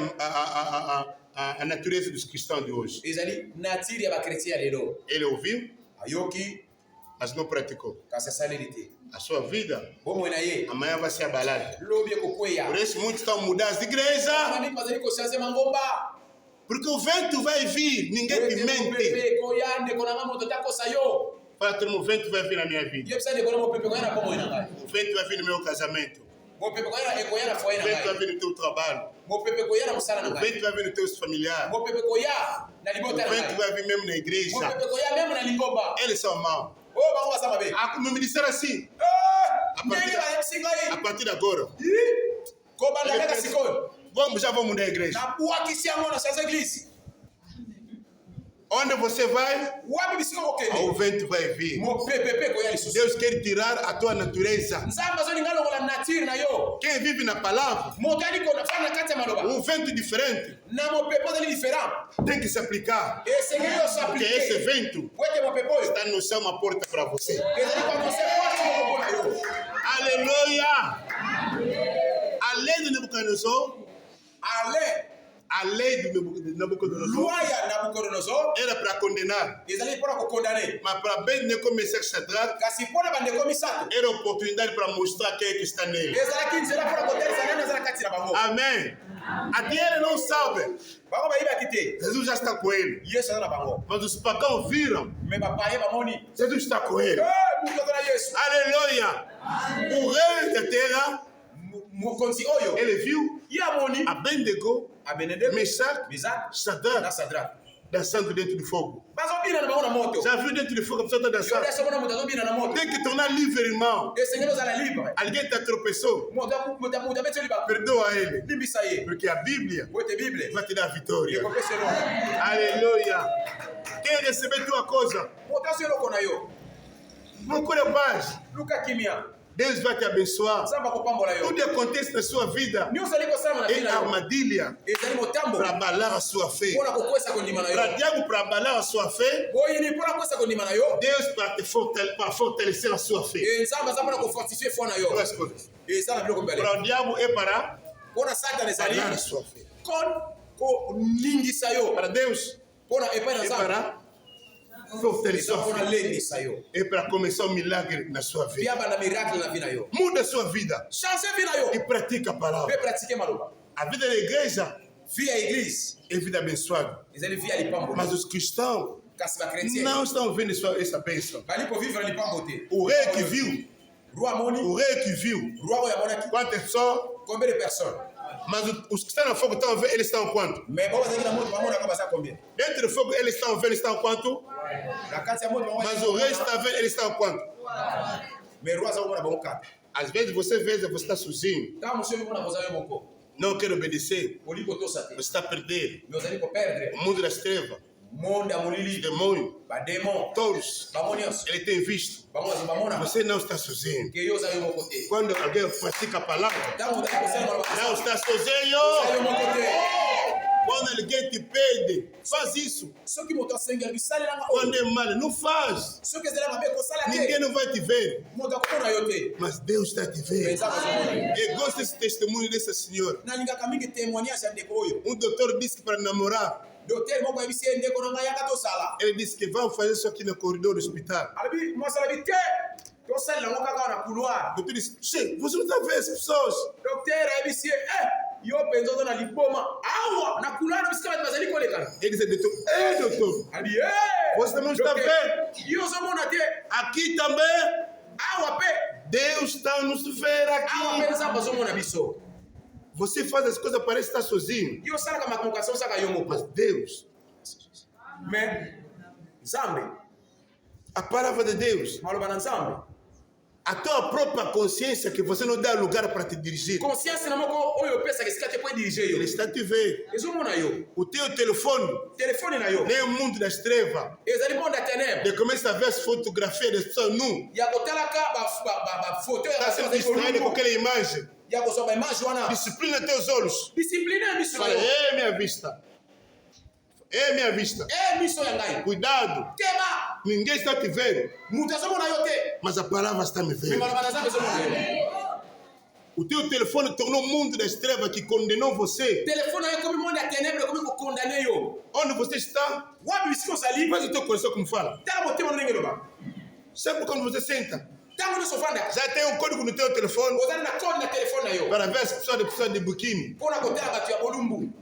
a natureza dos cristãos de hoje. Ele ouviu, mas não praticou. A sua vida amanhã vai ser abalada. Por isso muitos estão mudando de igreja, porque o vento vai vir, ninguém te mente. Fala, o vento vai vir na minha vida, o vento vai vir no meu casamento, o vento vai vir no teu trabalho, o vento vai vir nos teus familiares, o vento vai vir mesmo na igreja. Eles são maus. Como me disseram assim, a partir de agora, já vamos mudar a igreja. Onde você vai, o vento vai vir. Deus quer tirar a tua natureza. Quem vive na palavra, um vento diferente tem que se aplicar. Porque esse vento está no céu, uma porta para você. Aleluia! A lei de Nabucodonosor, a lei de Nabucodonosor era para condenar. Mas para Abednego, Mesaque e Sadraque, era a oportunidade para mostrar quem é que está nele. Amém. Até ele não sabe. Jesus já está com ele. Mas os pagãos viram. Jesus está com ele. Aleluia. O rei da terra, ele viu Abednego, Mesaque e Sadraque. dançando dentro do fogo. bazobina na bango na moto. Já viu dentro do fogo a pessoa está dançando? Yoda sabona moto azobina na moto. Tem que tornar livre, irmão. E Senhor ozala libre. Alguém está tropeçou? Moto betso liba. Perdoa ele. Limbisa ye. Porque a Bíblia Wote Bible. vai te dar vitória. Yeko pese no. Aleluia. Quem receber tua coisa, Moto aso eloko na yo. procura paz. Luka kimia. Deus vai te abençoar. Samba kopambola yo. Tudo acontece na sua vida Ni ozali kosala na é fina yo. armadilha Ezali motambo. para abalar a sua fé. Pona kokwesa kondima na Para yo. diabo, para abalar a sua fé, Boyini pona kokwesa kondima na yo. Deus para fortalecer a sua fé. Nzambe aza mpona kofortifie foi na yo. Duas coisas. Ezala biloko mbele. Para o diabo é para Mpona Satan ezali abalar a sua fé. koningisa yo. Para Deus Mpona epai na é Nzambe. para fortalecer Eza a mpona fé. lendisa yo. É para começar um milagre na sua vida. Biaba na miracle na vie na yo. Muda a sua vida Change vie na yo. e pratica a palavra. Pe pratiquer maloba. A vida da igreja Vie ya église. é vida abençoada. Ezali vie ya lipambo. Mas os cristãos Kasi ba chrétien. não estão vendo essa bênção. Bali ko vivre na lipambo te. O rei que viu, Roi moni. o rei que viu, Roi oyo amonaki. quantas pessoas, Combien de personnes? mas os que estão no fogo estão vendo, eles estão quanto? Mais bon bazali na moto bamona kaba za combien? Dentro do fogo eles estão vendo, eles estão quanto? Na kati ya moto bamona. Mas o rei está vendo, eles estão quanto? Mais roi za komona bango kaka. Às vezes você vê, você está sozinho, Kama monsieur mona boza yo moko. não quer obedecer, Oli ko tosa te. você está a perder. Mais ozali ko perdre. O mundo das trevas, Monde ya os molili. demônios, Ba démon. todos, Bamoni nyonso. ele tem visto. Bango zo bamona. Você não está sozinho. Ke yo za yo moko te. Quando alguém pratica a palavra, Tango ozali kosala maloba. não está Za yo sozinho. moko te. Quando alguém te pede, faz isso. Soki moto asengi bisalelanga Quando oyo. é mal, não faz. Soki ezali mabe kosala Ninguém te. não vai te ver, Moto akomona yo te. mas Deus está te vendo. Eza bazomona. Eu gosto desse testemunho dessa senhora. Nalingaka mingi témoignage ya ndeko oyo. Doutor disse que para namorar, Docteur moko yebisi ye ndeko na ngai yaka tosala. ele disse que vamos fazer isso aqui no corredor do hospital. Alobi mwasi alobi te tosalela ngo kaka na couloir. O doutor disse, che, você não está vendo as pessoas? Docteur ayebisi ye yo mpenza oza na liboma awa na couloir na bisika bato bazali kolekana. Ele disse, doutor, doutor, Alobi você também não está vendo? yo ozomona te Aqui também, awa mpe Deus está nos ver awa aqui. mpe nzambe azomona biso. Você faz as coisas, parece estar sozinho. Yo osalaka makomokaso osaka yo Mas moko. Deus, Mais nzambe a palavra de Deus, maloba na nzambe a tua própria consciência que você não dá lugar para te dirigir. conscience na moko oyo opesaka esika te po edirige Ele yo está a te ver. ezomona yo O teu telefone telefone na yo nem o mundo das trevas. ezali monde ya ténèbre De começa a ver as fotografias das pessoas nu. ya kotalaka bafoto Está sendo distraído com aquela imagem. ya kozwa baimage wana Disciplina teus olhos. discipline ya miso na Fala, yo minha vista. É minha vista. miso ya ngai Cuidado. keba Ninguém está te vendo, moto azomona yo te mas a palavra está me me vendo. maloba na nzambe ezomona yo O teu telefone tornou o mundo das trevas que condenou você. telefone na yo ekomi monde ya ténèbre ekomi kokondane yo Onde você está? wapi bisika ozali Faz o teu coração como fala. tala motema ndenge eloba Sempre quando você senta, ntango nyonso ofandaka já tem um código no teu telefone ozali na code na telefone na yo para ver as pessoas de biquíni. mpona kotala bato ya bolumbu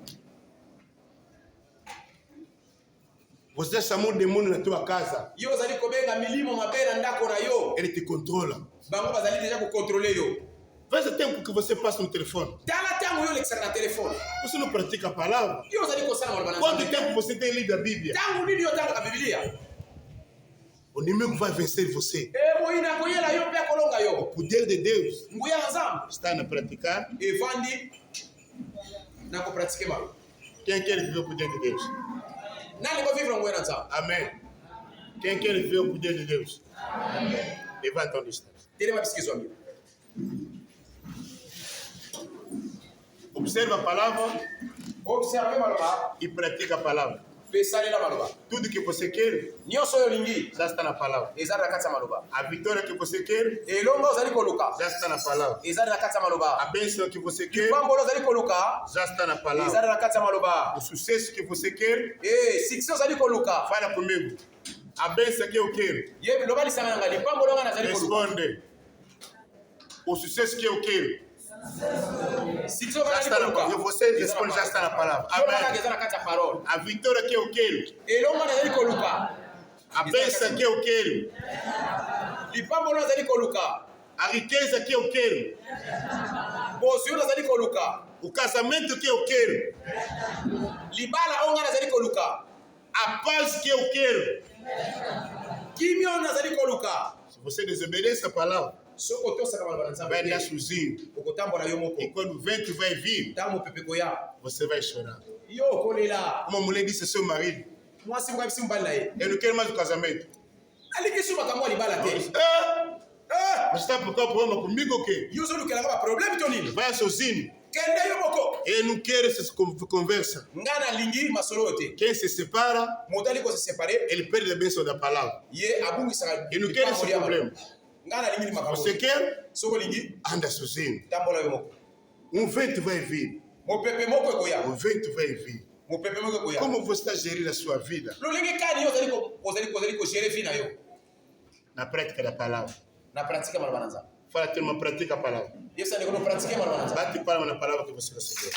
Você chamou o demônio na tua casa. yo ozali kobenga milimo mabe na ndako na yo Ele te controla. bango bazali deja kokontrole yo Veja o tempo que você passa no telefone. tala ntango yo olekisaka na telefone Você não pratica a palavra. yo ozali kosala maloba na Quanto nzambe tempo você tem lido a Bíblia? ntango nini yo otangaka bibilia O inimigo vai vencer você. moyina akoyela yo mpe akolonga yo O poder de Deus nguya na nzambe está na praticar. evandi na kopratike malo Quem quer viver o poder de Deus? nani kovivre nguya na nzambe Amém. Quem quer viver o poder de Deus? Levanta onde está. telema bisikizwa mio Observa a palavra observe maloba e pratica a palavra. mpe salela maloba Tudo que você quer nyonso oyo olingi já está na palavra. ezali na kati ya maloba A vitória que você quer elonga ozali koluka já está na palavra. ezali na kati ya maloba A bênção que você quer pambolo ozali koluka já está na palavra. ezali na kati ya maloba O sucesso que você quer, succès ozali koluka fala comigo. A bênção que eu quero, ye loba lisanga na ngai lipambolo nga nazali koluka responde. O sucesso que eu quero, succès já ozali está na palavra. koluka Você responde, já está na palavra. yolobaka Amém. eza na kati ya parole A vitória que eu quero, elonga nazali koluka a bênção que eu quero, lipambolo nazali koluka a riqueza que eu quero, bozwi nazali koluka o casamento que eu quero, libala onga nazali koluka A paz que eu quero. Kimio nazali koluka. Se você desobedecer a palavra, Soko tosa kama bana nzambe. vai andar sozinho. Okotambola yo moko. E quando o vento vai vir, Tamo pepe koya. você vai chorar. Yo kolela. Uma mulher disse ao seu marido: Mwasi mwa bisi mbali na ye. eu não quero mais o casamento. Alikisu makamwa libala te. Você está por problema comigo ou quê? Yo zo lukela ngaba problème to nini? Vai sozinho. Kende yo moko. Eu não quero essa conversa. Ngana lingi masolo te. Quem se separa, Modali ko se séparer. ele perde a bênção da palavra. Ye abungi sa. Eu não quero esse problema. Ngana lingi makamwa. Você quer? Soko lingi. Anda sozinho. Tambola yo moko. Vento vai vir. Mo pepe moko ekoya. O vento vai vir. Mo pepe moko ekoya. Como você está gerindo a sua vida? Lo lingi kani yo zali ko gérer fina yo. Na prática da palavra. Na pratique malbanza. Fala, tem uma prática a palavra. Yesa ndiko no pratique malbanza. Bate palma na palavra que você recebeu.